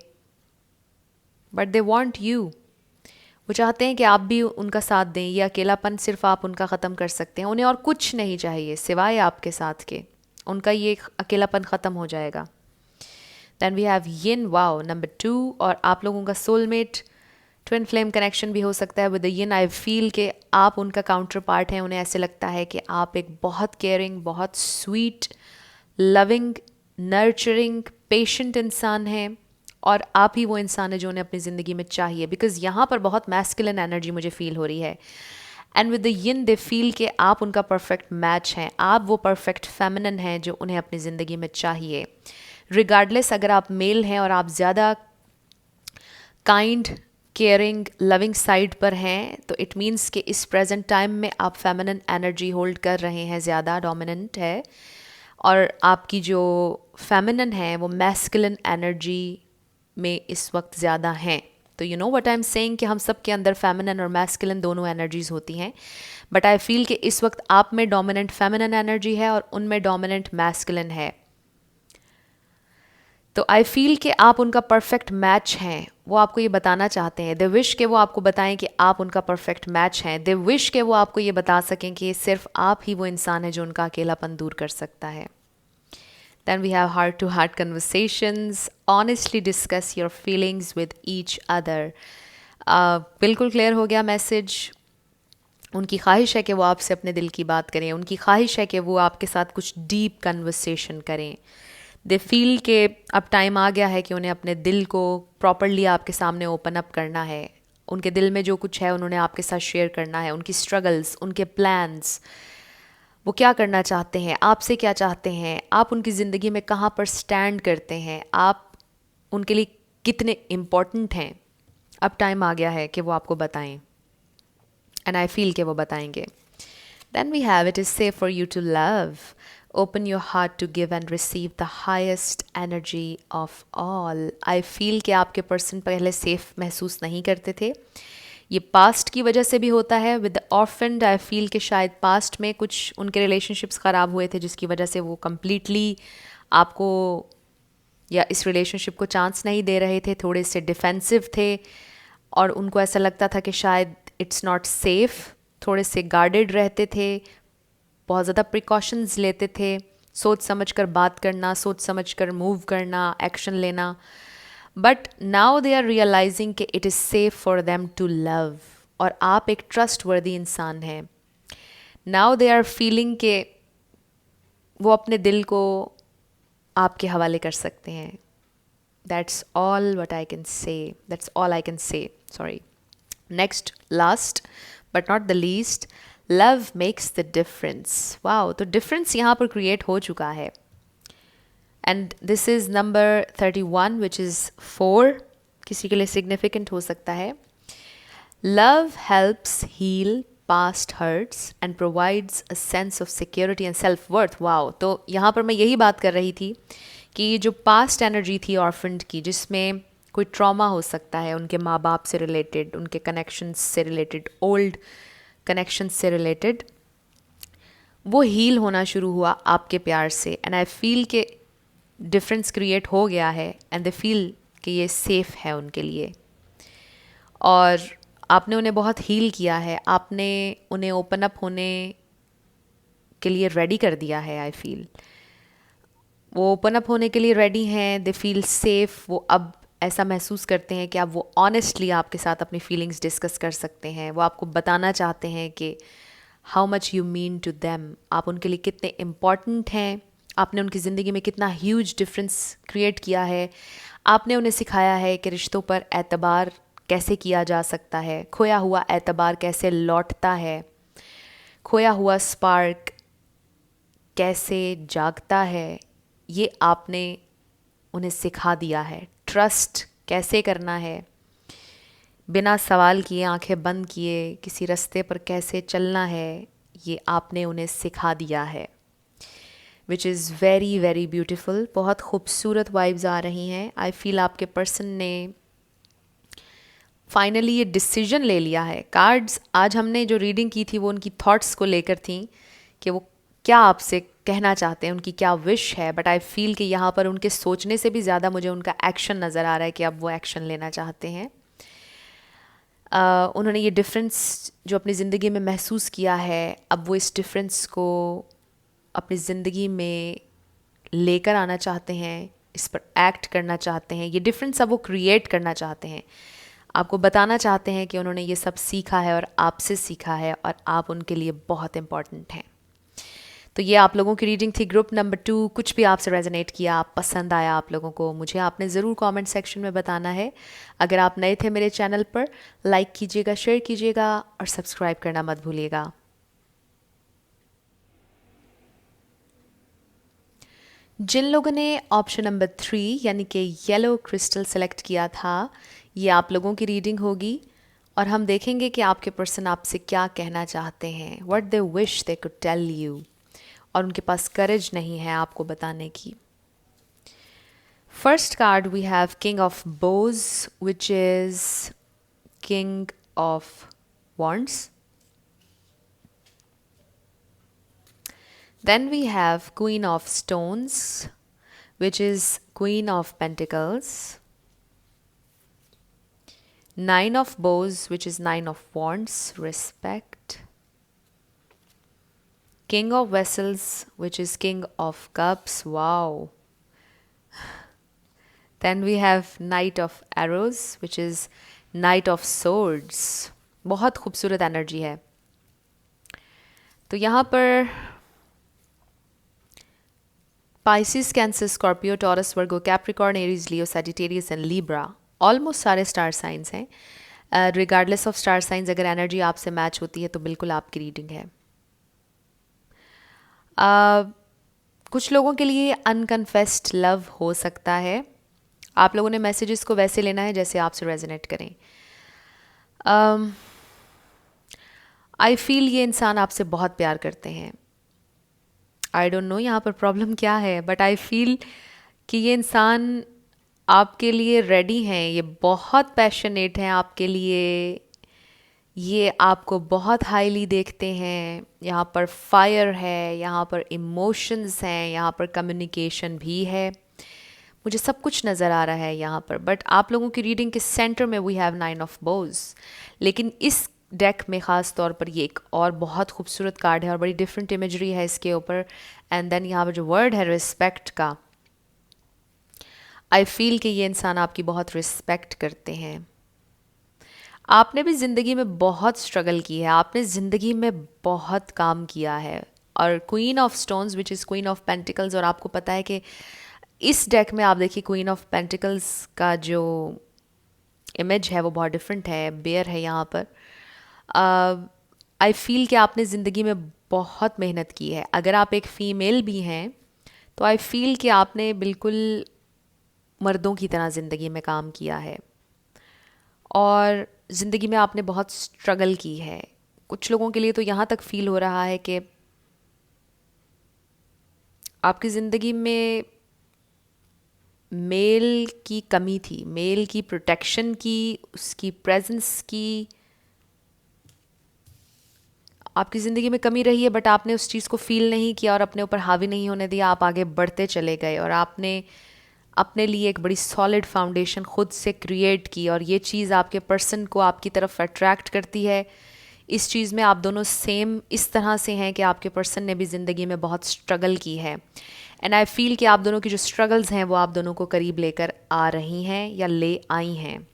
बट दे वॉन्ट यू, वो चाहते हैं कि आप भी उनका साथ दें। ये अकेलापन सिर्फ आप उनका ख़त्म कर सकते हैं, उन्हें और कुछ नहीं चाहिए सिवाय आपके साथ के, उनका ये अकेलापन ख़त्म हो जाएगा। Then we have yin, wow, number 2, और आप लोगों का सोलमेट ट्विन फ्लेम कनेक्शन भी हो सकता है with the yin. I feel कि आप उनका काउंटर पार्ट हैं, उन्हें ऐसे लगता है कि आप एक बहुत केयरिंग, बहुत स्वीट, लविंग, नर्चरिंग, पेशेंट इंसान हैं, और आप ही वो इंसान है जो उन्हें अपनी ज़िंदगी में चाहिए, बिकॉज यहाँ पर बहुत मैस्कुलिन एनर्जी मुझे फील हो रही है। And with the yin they feel कि आप उनका परफेक्ट मैच हैं, आप वो परफेक्ट फेमिनिन हैं जो उन्हें अपनी ज़िंदगी में चाहिए। रिगार्डलेस अगर आप मेल हैं और आप ज़्यादा काइंड, केयरिंग, लविंग साइड पर हैं, तो इट मीन्स कि इस प्रेजेंट टाइम में आप फेमिनिन एनर्जी होल्ड कर रहे हैं, ज़्यादा डोमिनेंट है, और आपकी जो फेमिनिन है वो मैस्कुलिन एनर्जी में इस वक्त ज़्यादा हैं। तो you know what I am saying कि हम सब के अंदर फेमिनिन और मैस्कुलिन दोनों एनर्जीज होती हैं, बट आई फील कि इस वक्त आप में डोमिनेंट फेमिनिन एनर्जी है और उनमें डोमिनेंट मैस्कुलिन है। तो आई फील कि आप उनका परफेक्ट मैच हैं, वो आपको ये बताना चाहते हैं। दे विश के वो आपको बताएं कि आप उनका परफेक्ट मैच हैं। दे विश के वो आपको ये बता सकें कि सिर्फ आप ही वो इंसान है जो उनका अकेलापन दूर कर सकता है। Then we have heart to heart conversations. Honestly discuss your feelings with each other. बिल्कुल क्लियर हो गया मैसेज. उनकी ख्वाहिश है कि वो आपसे अपने दिल की बात करें. उनकी ख्वाहिश है कि वो आपके साथ कुछ डीप कन्वर्सेशन करें. दे फील कि अब टाइम आ गया है कि उन्हें अपने दिल को प्रॉपरली आपके सामने ओपन अप करना है. उनके दिल में जो कुछ है उन्होंने आपके साथ शेयर करना है. उनकी स्ट्रगल्स, उनके प्लान्स, वो क्या करना चाहते हैं, आपसे क्या चाहते हैं, आप उनकी ज़िंदगी में कहाँ पर स्टैंड करते हैं, आप उनके लिए कितने इम्पॉर्टेंट हैं. अब टाइम आ गया है कि वो आपको बताएं. एंड आई फील कि वो बताएंगे. Then we have it is safe for you to love. Open your heart to give and receive the highest energy of all. I feel कि आपके पर्सन पहले सेफ महसूस नहीं करते थे. ये पास्ट की वजह से भी होता है. विद ऑर्फेंड आई फील कि शायद पास्ट में कुछ उनके रिलेशनशिप्स ख़राब हुए थे जिसकी वजह से वो कम्प्लीटली आपको या इस रिलेशनशिप को चांस नहीं दे रहे थे. थोड़े से डिफेंसिव थे और उनको ऐसा लगता था कि शायद इट्स नॉट सेफ़. थोड़े से गार्डेड रहते थे, बहुत ज़्यादा प्रिकॉशंस लेते थे. सोच समझ कर बात करना, सोच समझ कर मूव करना, एक्शन लेना. But now they are realising कि it is safe for them to love. और आप एक ट्रस्ट वर्दी इंसान हैं. नाउ दे आर फीलिंग कि वो अपने दिल को आपके हवाले कर सकते हैं. That's all what I can say. That's all I can say. Sorry. Next, last but not the least, love makes the difference. Wow. तो डिफरेंस यहाँ पर क्रिएट हो चुका है. And this is number 31 which is 4. किसी के लिए significant हो सकता है. Love helps heal past hurts and provides a sense of security and self-worth. Wow. तो यहाँ पर मैं यही बात कर रही थी कि जो पास्ट एनर्जी थी ऑर्फेंड की, जिसमें कोई ट्रॉमा हो सकता है उनके माँ बाप से रिलेटेड, उनके कनेक्शंस से रिलेटेड, ओल्ड कनेक्शंस से रिलेटेड, वो हील होना शुरू हुआ आपके प्यार से. एंड आई फील कि डिफरेंस क्रिएट हो गया है एंड दे फील कि ये सेफ़ है उनके लिए. और आपने उन्हें बहुत हील किया है. आपने उन्हें ओपन अप होने के लिए रेडी कर दिया है. आई फील वो ओपन अप होने के लिए रेडी हैं. They feel safe. वो अब ऐसा महसूस करते हैं कि आप वो ऑनेस्टली आपके साथ अपनी फीलिंग्स डिस्कस कर सकते हैं. वो आपको बताना चाहते हैं कि how much you mean to them. आप उनके लिए कितने इम्पॉर्टेंट हैं. आपने उनकी ज़िंदगी में कितना ह्यूज डिफरेंस क्रिएट किया है. आपने उन्हें सिखाया है कि रिश्तों पर एतबार कैसे किया जा सकता है, खोया हुआ एतबार कैसे लौटता है, खोया हुआ स्पार्क कैसे जागता है. ये आपने उन्हें सिखा दिया है. ट्रस्ट कैसे करना है, बिना सवाल किए, आंखें बंद किए किसी रास्ते पर कैसे चलना है, ये आपने उन्हें सिखा दिया है. Which is very very beautiful. बहुत खूबसूरत वाइब्स आ रही हैं. आई फील आपके पर्सन ने फाइनली ये डिसीजन ले लिया है. कार्ड्स आज हमने जो रीडिंग की थी वो उनकी थॉट्स को लेकर थी कि वो क्या आपसे कहना चाहते हैं, उनकी क्या विश है. बट आई फील कि यहाँ पर उनके सोचने से भी ज़्यादा मुझे उनका एक्शन नज़र आ रहा है कि अब वो एक्शन लेना चाहते हैं. उन्होंने ये डिफरेंस जो अपनी ज़िंदगी में महसूस किया है, अब वो इस डिफरेंस को अपनी ज़िंदगी में लेकर आना चाहते हैं, इस पर एक्ट करना चाहते हैं. ये डिफरेंस अब वो क्रिएट करना चाहते हैं. आपको बताना चाहते हैं कि उन्होंने ये सब सीखा है और आपसे सीखा है और आप उनके लिए बहुत इम्पॉर्टेंट हैं. तो ये आप लोगों की रीडिंग थी. Group number 2. कुछ भी आपसे रेजोनेट किया, आप पसंद आया आप लोगों को, मुझे आपने ज़रूर कमेंट सेक्शन में बताना है. अगर आप नए थे मेरे चैनल पर, लाइक कीजिएगा, शेयर कीजिएगा और सब्सक्राइब करना मत भूलिएगा. जिन लोगों ने ऑप्शन नंबर 3 यानी कि येलो क्रिस्टल सेलेक्ट किया था, ये आप लोगों की रीडिंग होगी और हम देखेंगे कि आपके पर्सन आपसे क्या कहना चाहते हैं. What they wish they could tell you. और उनके पास करेज नहीं है आपको बताने की. First card we have king of bows which is king of wands. Then we have Queen of Stones, which is Queen of Pentacles. Nine of Bows, which is Nine of Wands, respect. King of Vessels, which is King of Cups. Wow. Then we have Knight of Arrows, which is Knight of Swords. बहुत खूबसूरत energy है. तो यहाँ पर Pisces, Cancer, Scorpio, Taurus, Virgo, Capricorn, Aries, Leo, Sagittarius and Libra almost सारे star signs हैं. Regardless of star signs, अगर energy आपसे मैच होती है तो बिल्कुल आपकी रीडिंग है. कुछ लोगों के लिए अनकन्फेस्ड लव हो सकता है. आप लोगों ने मैसेजेस को वैसे लेना है जैसे आपसे रेजोनेट करें. आई फील ये इंसान आपसे बहुत प्यार करते हैं. आई डोंट नो यहाँ पर प्रॉब्लम क्या है, बट आई फील कि ये इंसान आपके लिए रेडी हैं. ये बहुत पैशनेट हैं आपके लिए. ये आपको बहुत हाईली देखते हैं. यहाँ पर फायर है, यहाँ पर इमोशंस हैं, यहाँ पर कम्युनिकेशन भी है. मुझे सब कुछ नज़र आ रहा है यहाँ पर. बट आप लोगों की रीडिंग के सेंटर में वी हैव 9 ऑफ बोज. लेकिन इस डेक में ख़ास तौर पर ये एक और बहुत खूबसूरत कार्ड है और बड़ी डिफरेंट इमेजरी है इसके ऊपर. एंड देन यहाँ पर जो वर्ड है रिस्पेक्ट का, आई फील कि ये इंसान आपकी बहुत रिस्पेक्ट करते हैं. आपने भी ज़िंदगी में बहुत स्ट्रगल की है, आपने ज़िंदगी में बहुत काम किया है. और queen of stones which is queen of pentacles, और आपको पता है कि इस डेक में आप देखिए क्वीन ऑफ पेंटिकल्स का जो इमेज है वो बहुत डिफरेंट है. बेयर है यहाँ पर. आई फील कि आपने ज़िंदगी में बहुत मेहनत की है. अगर आप एक फ़ीमेल भी हैं तो आई फील कि आपने बिल्कुल मर्दों की तरह ज़िंदगी में काम किया है और ज़िंदगी में आपने बहुत स्ट्रगल की है. कुछ लोगों के लिए तो यहाँ तक फील हो रहा है कि आपकी ज़िंदगी में मेल की कमी थी, मेल की प्रोटेक्शन की, उसकी प्रेजेंस की आपकी ज़िंदगी में कमी रही है. बट आपने उस चीज़ को फील नहीं किया और अपने ऊपर हावी नहीं होने दिया. आप आगे बढ़ते चले गए और आपने अपने लिए एक बड़ी सॉलिड फाउंडेशन खुद से क्रिएट की. और ये चीज़ आपके पर्सन को आपकी तरफ अट्रैक्ट करती है. इस चीज़ में आप दोनों सेम इस तरह से हैं कि आपके पर्सन ने भी ज़िंदगी में बहुत स्ट्रगल की है. एंड आई फील कि आप दोनों की जो स्ट्रगल्स हैं वो आप दोनों को करीब लेकर आ रही हैं या ले आई हैं.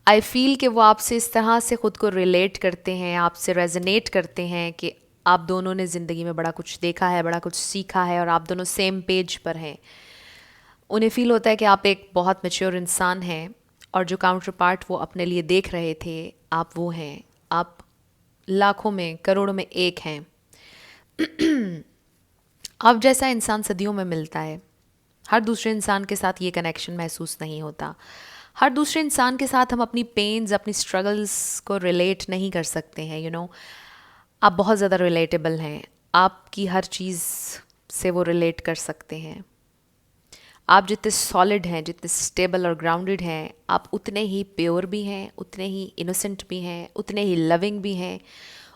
आई फील कि वो आपसे इस तरह से ख़ुद को रिलेट करते हैं, आपसे रेजोनेट करते हैं कि आप दोनों ने ज़िंदगी में बड़ा कुछ देखा है, बड़ा कुछ सीखा है और आप दोनों सेम पेज पर हैं. उन्हें फ़ील होता है कि आप एक बहुत मैच्योर इंसान हैं और जो काउंटर पार्ट वो अपने लिए देख रहे थे आप वो हैं. आप लाखों में करोड़ों में एक हैं. आप जैसा इंसान सदियों में मिलता है. हर दूसरे इंसान के साथ ये कनेक्शन महसूस नहीं होता. हर दूसरे इंसान के साथ हम अपनी पेन्स, अपनी स्ट्रगल्स को रिलेट नहीं कर सकते हैं. यू नो, आप बहुत ज़्यादा रिलेटेबल हैं. आपकी हर चीज़ से वो रिलेट कर सकते हैं. आप जितने सॉलिड हैं, जितने स्टेबल और ग्राउंडेड हैं, आप उतने ही प्योर भी हैं, उतने ही इनोसेंट भी हैं, उतने ही लविंग भी हैं,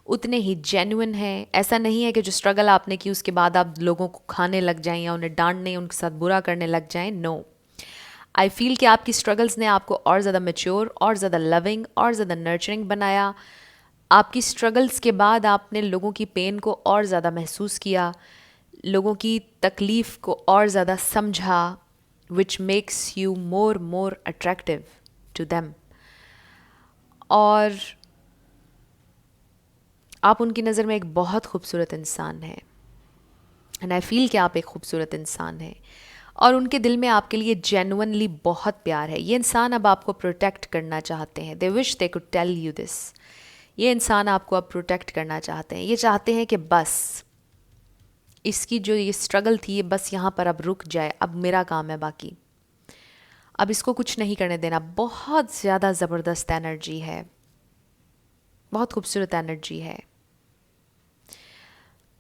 उतने ही जेन्युइन हैं. ऐसा नहीं है कि जो स्ट्रगल आपने की उसके बाद आप लोगों को खाने लग जाएं या उन्हें डांटने, उनके साथ बुरा करने लग जाएं. नो, आई फील कि आपकी स्ट्रगल्स ने आपको और ज़्यादा मैच्योर, और ज़्यादा लविंग, और ज़्यादा नर्चरिंग बनाया. आपकी स्ट्रगल्स के बाद आपने लोगों की पेन को और ज़्यादा महसूस किया, लोगों की तकलीफ़ को और ज़्यादा समझा, which makes you more attractive to them. और आप उनकी नज़र में एक बहुत खूबसूरत इंसान हैं. एंड आई फील कि आप एक खूबसूरत इंसान हैं और उनके दिल में आपके लिए जेन्युइनली बहुत प्यार है. ये इंसान अब आपको प्रोटेक्ट करना चाहते हैं. They wish they could tell you this. ये इंसान आपको अब प्रोटेक्ट करना चाहते हैं. ये चाहते हैं कि बस इसकी जो ये स्ट्रगल थी ये बस यहाँ पर अब रुक जाए. अब मेरा काम है बाकी, अब इसको कुछ नहीं करने देना. बहुत ज़्यादा ज़बरदस्त एनर्जी है, बहुत खूबसूरत एनर्जी है.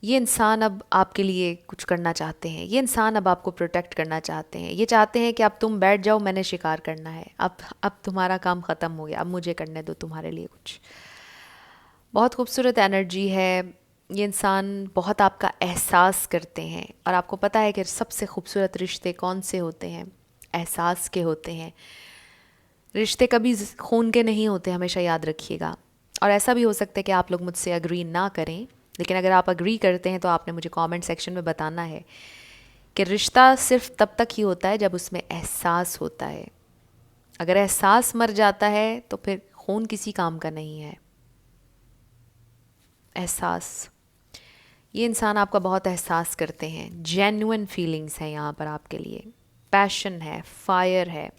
ये इंसान अब आपके लिए कुछ करना चाहते हैं. ये इंसान अब आपको प्रोटेक्ट करना चाहते हैं. ये चाहते हैं कि अब तुम बैठ जाओ, मैंने शिकार करना है. अब तुम्हारा काम ख़त्म हो गया, अब मुझे करने दो तुम्हारे लिए कुछ. बहुत खूबसूरत एनर्जी है. ये इंसान बहुत आपका एहसास करते हैं और आपको पता है कि सबसे खूबसूरत रिश्ते कौन से होते हैं? एहसास के होते हैं. रिश्ते कभी खून के नहीं होते, हमेशा याद रखिएगा. और ऐसा भी हो सकता है कि आप लोग मुझसे अग्री ना करें, लेकिन अगर आप अग्री करते हैं तो आपने मुझे कमेंट सेक्शन में बताना है कि रिश्ता सिर्फ तब तक ही होता है जब उसमें एहसास होता है। अगर एहसास मर जाता है तो फिर खून किसी काम का नहीं है। एहसास, ये इंसान आपका बहुत एहसास करते हैं, जेन्युइन फीलिंग्स हैं यहाँ पर आपके लिए, पैशन है, फायर है,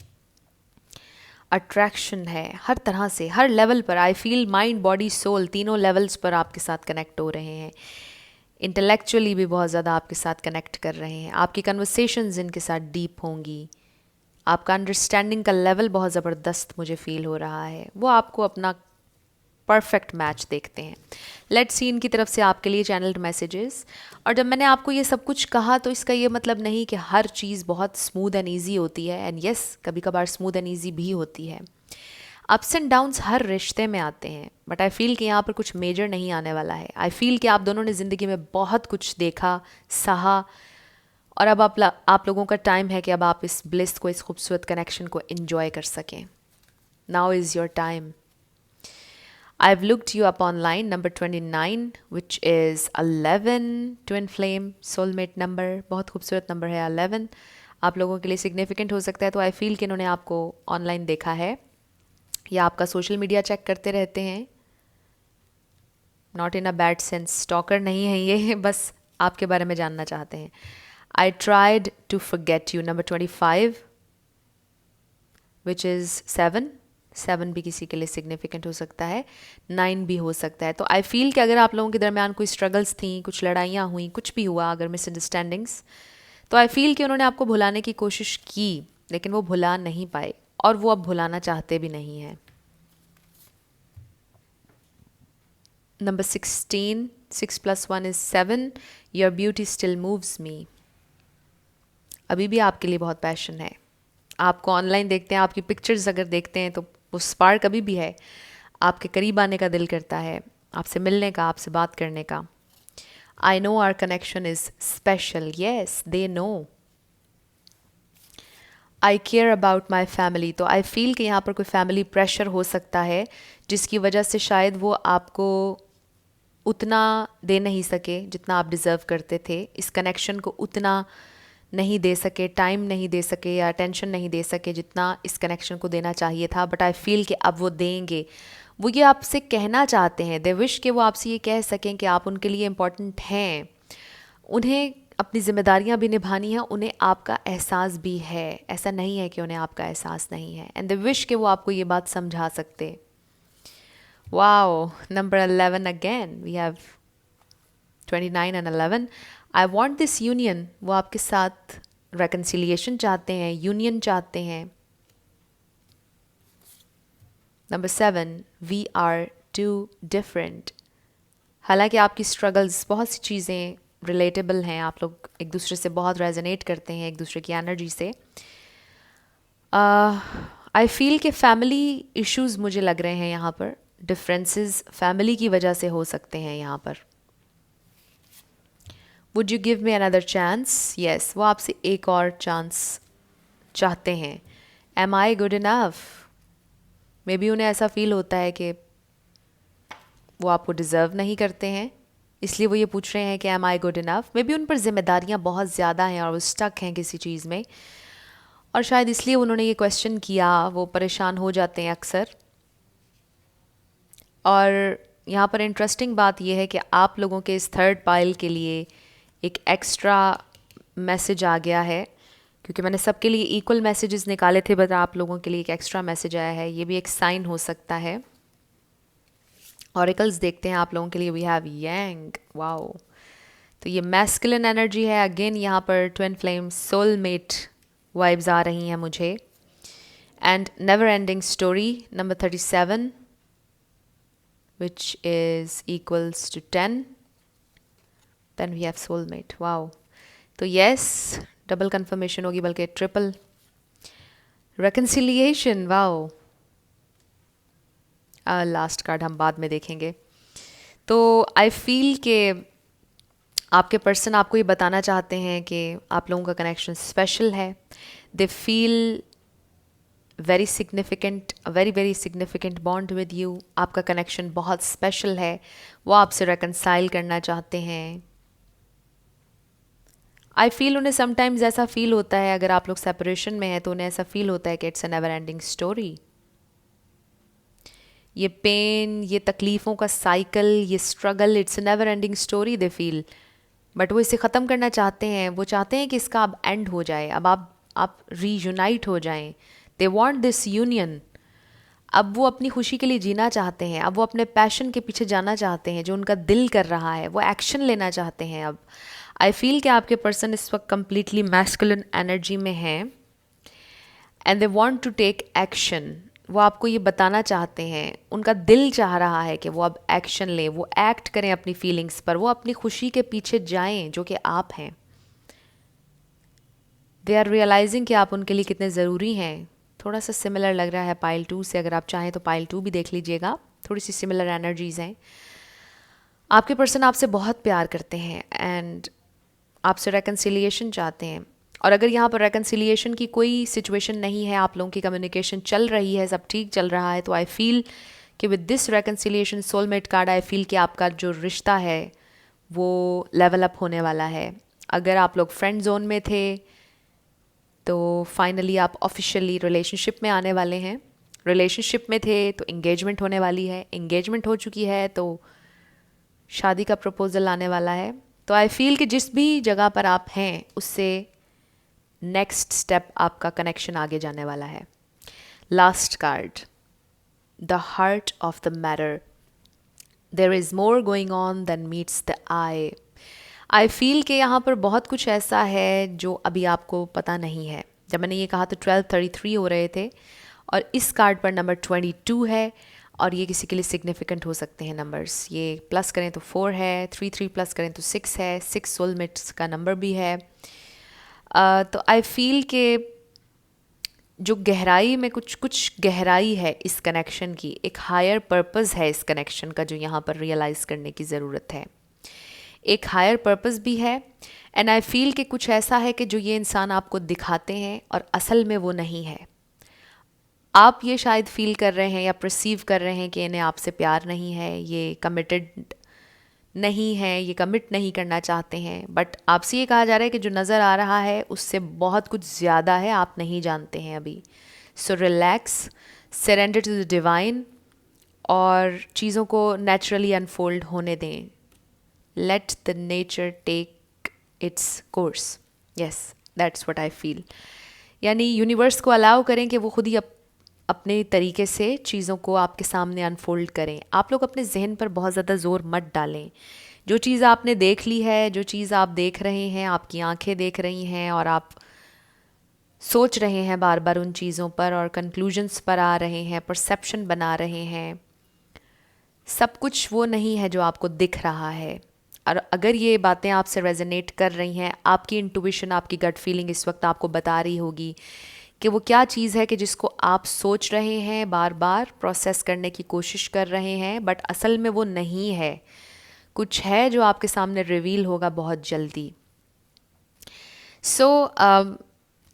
अट्रैक्शन है, हर तरह से, हर लेवल पर। I feel mind body soul तीनों लेवल्स पर आपके साथ कनेक्ट हो रहे हैं। इंटेलेक्चुअली भी बहुत ज़्यादा आपके साथ कनेक्ट कर रहे हैं। आपकी कन्वर्सेशंस इनके साथ डीप होंगी। आपका अंडरस्टैंडिंग का लेवल बहुत ज़बरदस्त मुझे फील हो रहा है। वो आपको अपना परफेक्ट मैच देखते हैं। लेट्स सी इनकी तरफ से आपके लिए चैनल्ड मैसेजेस। और जब मैंने आपको ये सब कुछ कहा तो इसका ये मतलब नहीं कि हर चीज़ बहुत स्मूथ एंड ईजी होती है। एंड यस, कभी कभार स्मूथ एंड ईजी भी होती है। अप्स एंड डाउन्स हर रिश्ते में आते हैं, बट आई फील कि यहाँ पर कुछ मेजर नहीं आने वाला है। आई फील कि आप दोनों ने ज़िंदगी में बहुत कुछ देखा, सहा, और अब आप लोगों का टाइम है कि अब आप इस ब्लिस को, इस खूबसूरत कनेक्शन को एंजॉय कर सकें। Now is your time. I've looked you up online, number 29, which is 11, twin flame, soulmate number, बहुत खूबसूरत नंबर है 11। आप लोगों के लिए सिग्निफिकेंट हो सकता है, तो आई फील कि इन्होंने आपको ऑनलाइन देखा है या आपका सोशल मीडिया चेक करते रहते हैं। Not in a bad sense, stalker नहीं है ये, बस आपके बारे में जानना चाहते हैं। I tried to forget you, number 25, which is 7। 7 भी किसी के लिए सिग्निफिकेंट हो सकता है, 9 भी हो सकता है। तो आई फील कि अगर आप लोगों के दरमियान कोई स्ट्रगल्स थी, कुछ लड़ाइयाँ हुई, कुछ भी हुआ, अगर मिसअंडरस्टैंडिंग्स, तो आई फील कि उन्होंने आपको भुलाने की कोशिश की, लेकिन वो भुला नहीं पाए और वो अब भुलाना चाहते भी नहीं हैं। Number 16, 6 + 1 is 7, your beauty still moves me. अभी भी आपके लिए बहुत पैशन है। आपको ऑनलाइन देखते हैं, आपकी पिक्चर्स अगर देखते हैं तो वो स्पार्क अभी भी है। आपके करीब आने का दिल करता है, आपसे मिलने का, आपसे बात करने का। I know our connection is special, yes they know. I care about my family, तो आई फील कि यहाँ पर कोई फैमिली प्रेशर हो सकता है जिसकी वजह से शायद वो आपको उतना दे नहीं सके जितना आप डिज़र्व करते थे। इस कनेक्शन को उतना नहीं दे सके, टाइम नहीं दे सके या अटेंशन नहीं दे सके जितना इस कनेक्शन को देना चाहिए था। बट आई फील कि अब वो देंगे। वो ये आपसे कहना चाहते हैं, दे विश कि वो आपसे ये कह सकें कि आप उनके लिए इम्पोर्टेंट हैं, उन्हें अपनी जिम्मेदारियां भी निभानी है, उन्हें आपका एहसास भी है। ऐसा नहीं है कि उन्हें आपका एहसास नहीं है। एंड दे विश कि वो आपको ये बात समझा सकते। Wow, number 11 again, we have 29 and 11। I want this union, वो आपके साथ रेकन्सिलिएशन चाहते हैं, यूनियन चाहते हैं। Number 7, we are too different. हालांकि आपकी स्ट्रगल्स, बहुत सी चीज़ें रिलेटेबल हैं, आप लोग एक दूसरे से बहुत रेजोनेट करते हैं, एक दूसरे की एनर्जी से। आई फील कि फैमिली इश्यूज़ मुझे लग रहे हैं यहाँ पर, डिफरेंसेस फैमिली की वजह से हो सकते हैं यहाँ पर। Would you give me another chance, yes, वो आपसे एक और चांस चाहते हैं। Am I good enough, maybe उन्हें ऐसा फील होता है कि वो आपको डिज़र्व नहीं करते हैं, इसलिए वो ये पूछ रहे हैं कि am I good enough. Maybe उन पर जिम्मेदारियाँ बहुत ज़्यादा हैं और वो स्टक हैं किसी चीज़ में, और शायद इसलिए उन्होंने ये क्वेश्चन किया। वो परेशान हो जाते हैं अक्सर। और यहाँ पर इंटरेस्टिंग बात यह है कि आप लोगों के इस थर्ड पाइल के लिए एक एक्स्ट्रा मैसेज आ गया है, क्योंकि मैंने सबके लिए इक्वल मैसेजेस निकाले थे, बट आप लोगों के लिए एक एक्स्ट्रा मैसेज आया है। ये भी एक साइन हो सकता है। ऑरिकल्स देखते हैं आप लोगों के लिए। वी हैव यांग, वाओ, तो ये मैस्कुलिन एनर्जी है। अगेन यहाँ पर ट्विन फ्लेम, सोलमेट वाइब्स आ रही हैं मुझे। And never ending story, number 37, which is equals to 10. Then we have soulmate. Wow. तो yes, डबल कन्फर्मेशन होगी, बल्कि triple reconciliation. Wow, last card हम बाद में देखेंगे। तो आई फील के आपके पर्सन आपको ये बताना चाहते हैं कि आप लोगों का कनेक्शन स्पेशल है। They feel very significant, very very significant bond with you. आपका कनेक्शन बहुत स्पेशल है। वो आपसे रेकनसाइल करना चाहते हैं, आई फील उन्हें समटाइम्स ऐसा फील होता है, अगर आप लोग सेपरेशन में हैं तो उन्हें ऐसा फील होता है कि it's a never ending story. ये पेन, ये तकलीफ़ों का साइकिल, ये struggle, it's a never ending story they feel. But वो इसे ख़त्म करना चाहते हैं, वो चाहते हैं कि इसका अब एंड हो जाए, अब आप रीयूनाइट हो जाएं। They want this union. अब वो अपनी खुशी के लिए जीना चाहते हैं, अब वो अपने पैशन के पीछे जाना चाहते हैं, जो उनका दिल कर रहा है, वो एक्शन लेना चाहते हैं अब। आई फील कि आपके पर्सन इस वक्त कम्प्लीटली मैस्कुलिन एनर्जी में हैं and they want to take action. वो आपको ये बताना चाहते हैं, उनका दिल चाह रहा है कि वो अब एक्शन लें, वो एक्ट करें अपनी फीलिंग्स पर, वो अपनी खुशी के पीछे जाएं जो कि आप हैं। दे आर रियलाइजिंग कि आप उनके लिए कितने ज़रूरी हैं। थोड़ा सा सिमिलर लग रहा है पाइल 2 से, अगर आप चाहें तो पाइल 2 भी देख लीजिएगा, थोड़ी सी सिमिलर एनर्जीज़ हैं। आपके पर्सन आपसे बहुत प्यार करते हैं एंड आपसे रेकन्सिलिएशन चाहते हैं। और अगर यहाँ पर रेकन्सिलिएशन की कोई सिचुएशन नहीं है, आप लोगों की कम्युनिकेशन चल रही है, सब ठीक चल रहा है, तो आई फील कि with this reconciliation soulmate card, I feel कि आपका जो रिश्ता है वो लेवल अप होने वाला है। अगर आप लोग फ्रेंड जोन में थे तो फाइनली आप ऑफिशियली रिलेशनशिप में आने वाले हैं। रिलेशनशिप में थे तो इंगेजमेंट होने वाली है, इंगेजमेंट हो चुकी है तो शादी का प्रपोजल आने वाला है। तो आई फील कि जिस भी जगह पर आप हैं उससे नेक्स्ट स्टेप आपका कनेक्शन आगे जाने वाला है। Last card, the heart of the matter. There is more going on than meets the eye. I feel कि यहाँ पर बहुत कुछ ऐसा है जो अभी आपको पता नहीं है। जब मैंने ये कहा तो 1233 हो रहे थे और इस कार्ड पर नंबर 22 है और ये किसी के लिए सिग्निफिकेंट हो सकते हैं नंबर्स। ये प्लस करें तो 4 है, 3 प्लस करें तो 6 है, 6 सोलमेट्स का नंबर भी है। तो आई फील कि जो गहराई में कुछ गहराई है इस कनेक्शन की, एक हायर पर्पस है इस कनेक्शन का जो यहाँ पर रियलाइज़ करने की ज़रूरत है। एक हायर पर्पस भी है एंड आई फील कि कुछ ऐसा है कि जो ये इंसान आपको दिखाते हैं और असल में वो नहीं है। आप ये शायद फील कर रहे हैं या परसीव कर रहे हैं कि इन्हें आपसे प्यार नहीं है, ये कमिटेड नहीं है, ये कमिट नहीं करना चाहते हैं, बट आपसे ये कहा जा रहा है कि जो नज़र आ रहा है उससे बहुत कुछ ज़्यादा है, आप नहीं जानते हैं अभी। So relax, surrender to the divine और चीज़ों को नेचुरली अनफोल्ड होने दें। Let the nature take its course. Yes, that's what I feel. यानी यूनिवर्स को अलाउ करें कि वो खुद ही अपने तरीके से चीज़ों को आपके सामने अनफोल्ड करें। आप लोग अपने जहन पर बहुत ज़्यादा ज़ोर मत डालें। जो चीज़ आपने देख ली है, जो चीज़ आप देख रहे हैं, आपकी आंखें देख रही हैं और आप सोच रहे हैं बार बार उन चीज़ों पर और कंक्लूजन्स पर आ रहे हैं, परसेप्शन बना रहे हैं, सब कुछ वो नहीं है जो आपको दिख रहा है। और अगर ये बातें आपसे रेजोनेट कर रही हैं, आपकी इंट्यूशन, आपकी गट फीलिंग इस वक्त आपको बता रही होगी कि वो क्या चीज़ है कि जिसको आप सोच रहे हैं, बार बार प्रोसेस करने की कोशिश कर रहे हैं, बट असल में वो नहीं है। कुछ है जो आपके सामने रिवील होगा बहुत जल्दी।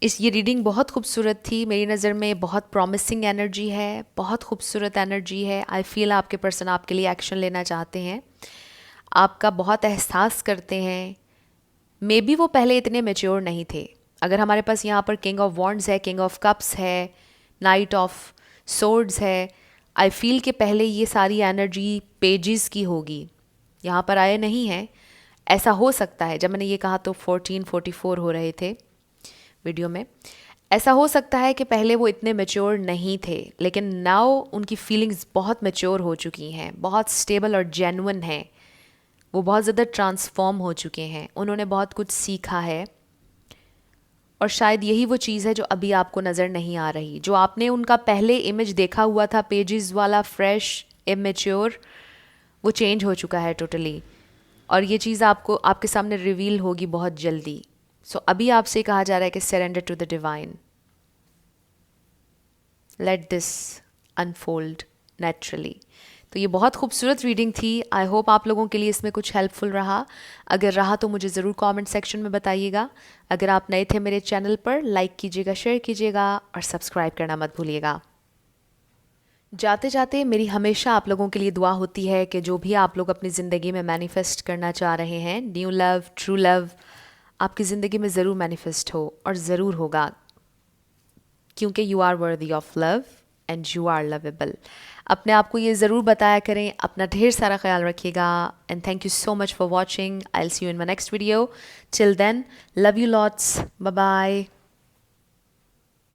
ये रीडिंग बहुत खूबसूरत थी मेरी नज़र में, बहुत प्रॉमिसिंग एनर्जी है, बहुत खूबसूरत एनर्जी है। आई फील आपके पर्सन आपके लिए एक्शन लेना चाहते हैं, आपका बहुत एहसास करते हैं। मे बी वो पहले इतने मैच्योर नहीं थे। अगर हमारे पास यहाँ पर किंग ऑफ वॉन्ड्स है, किंग ऑफ कप्स है, नाइट ऑफ सोर्ड्स है, आई फील कि पहले ये सारी एनर्जी पेजेस की होगी, यहाँ पर आए नहीं हैं। ऐसा हो सकता है, जब मैंने ये कहा तो 1444 हो रहे थे वीडियो में। ऐसा हो सकता है कि पहले वो इतने मैच्योर नहीं थे, लेकिन नाउ उनकी फीलिंग्स बहुत मैच्योर हो चुकी हैं, बहुत स्टेबल और जेन्युइन हैं। वो बहुत ज़्यादा ट्रांसफॉर्म हो चुके हैं, उन्होंने बहुत कुछ सीखा है और शायद यही वो चीज़ है जो अभी आपको नज़र नहीं आ रही। जो आपने उनका पहले इमेज देखा हुआ था पेजेस वाला, फ्रेश, इमेच्योर, वो चेंज हो चुका है टोटली और ये चीज़ आपको आपके सामने रिवील होगी बहुत जल्दी। सो अभी आपसे कहा जा रहा है कि surrender to the divine, let this unfold naturally. तो ये बहुत खूबसूरत रीडिंग थी। आई होप आप लोगों के लिए इसमें कुछ हेल्पफुल रहा। अगर रहा तो मुझे ज़रूर कमेंट सेक्शन में बताइएगा। अगर आप नए थे मेरे चैनल पर, लाइक कीजिएगा, शेयर कीजिएगा और सब्सक्राइब करना मत भूलिएगा। जाते जाते मेरी हमेशा आप लोगों के लिए दुआ होती है कि जो भी आप लोग अपनी ज़िंदगी में मैनिफेस्ट करना चाह रहे हैं, न्यू लव, ट्रू लव, आपकी ज़िंदगी में ज़रूर मैनिफेस्ट हो और ज़रूर होगा, क्योंकि you are worthy of love and you are lovable. अपने आप को ये ज़रूर बताया करें। अपना ढेर सारा ख्याल रखिएगा and thank you so much for watching. I will see you in my next video. Till then, love you lots, bye bye.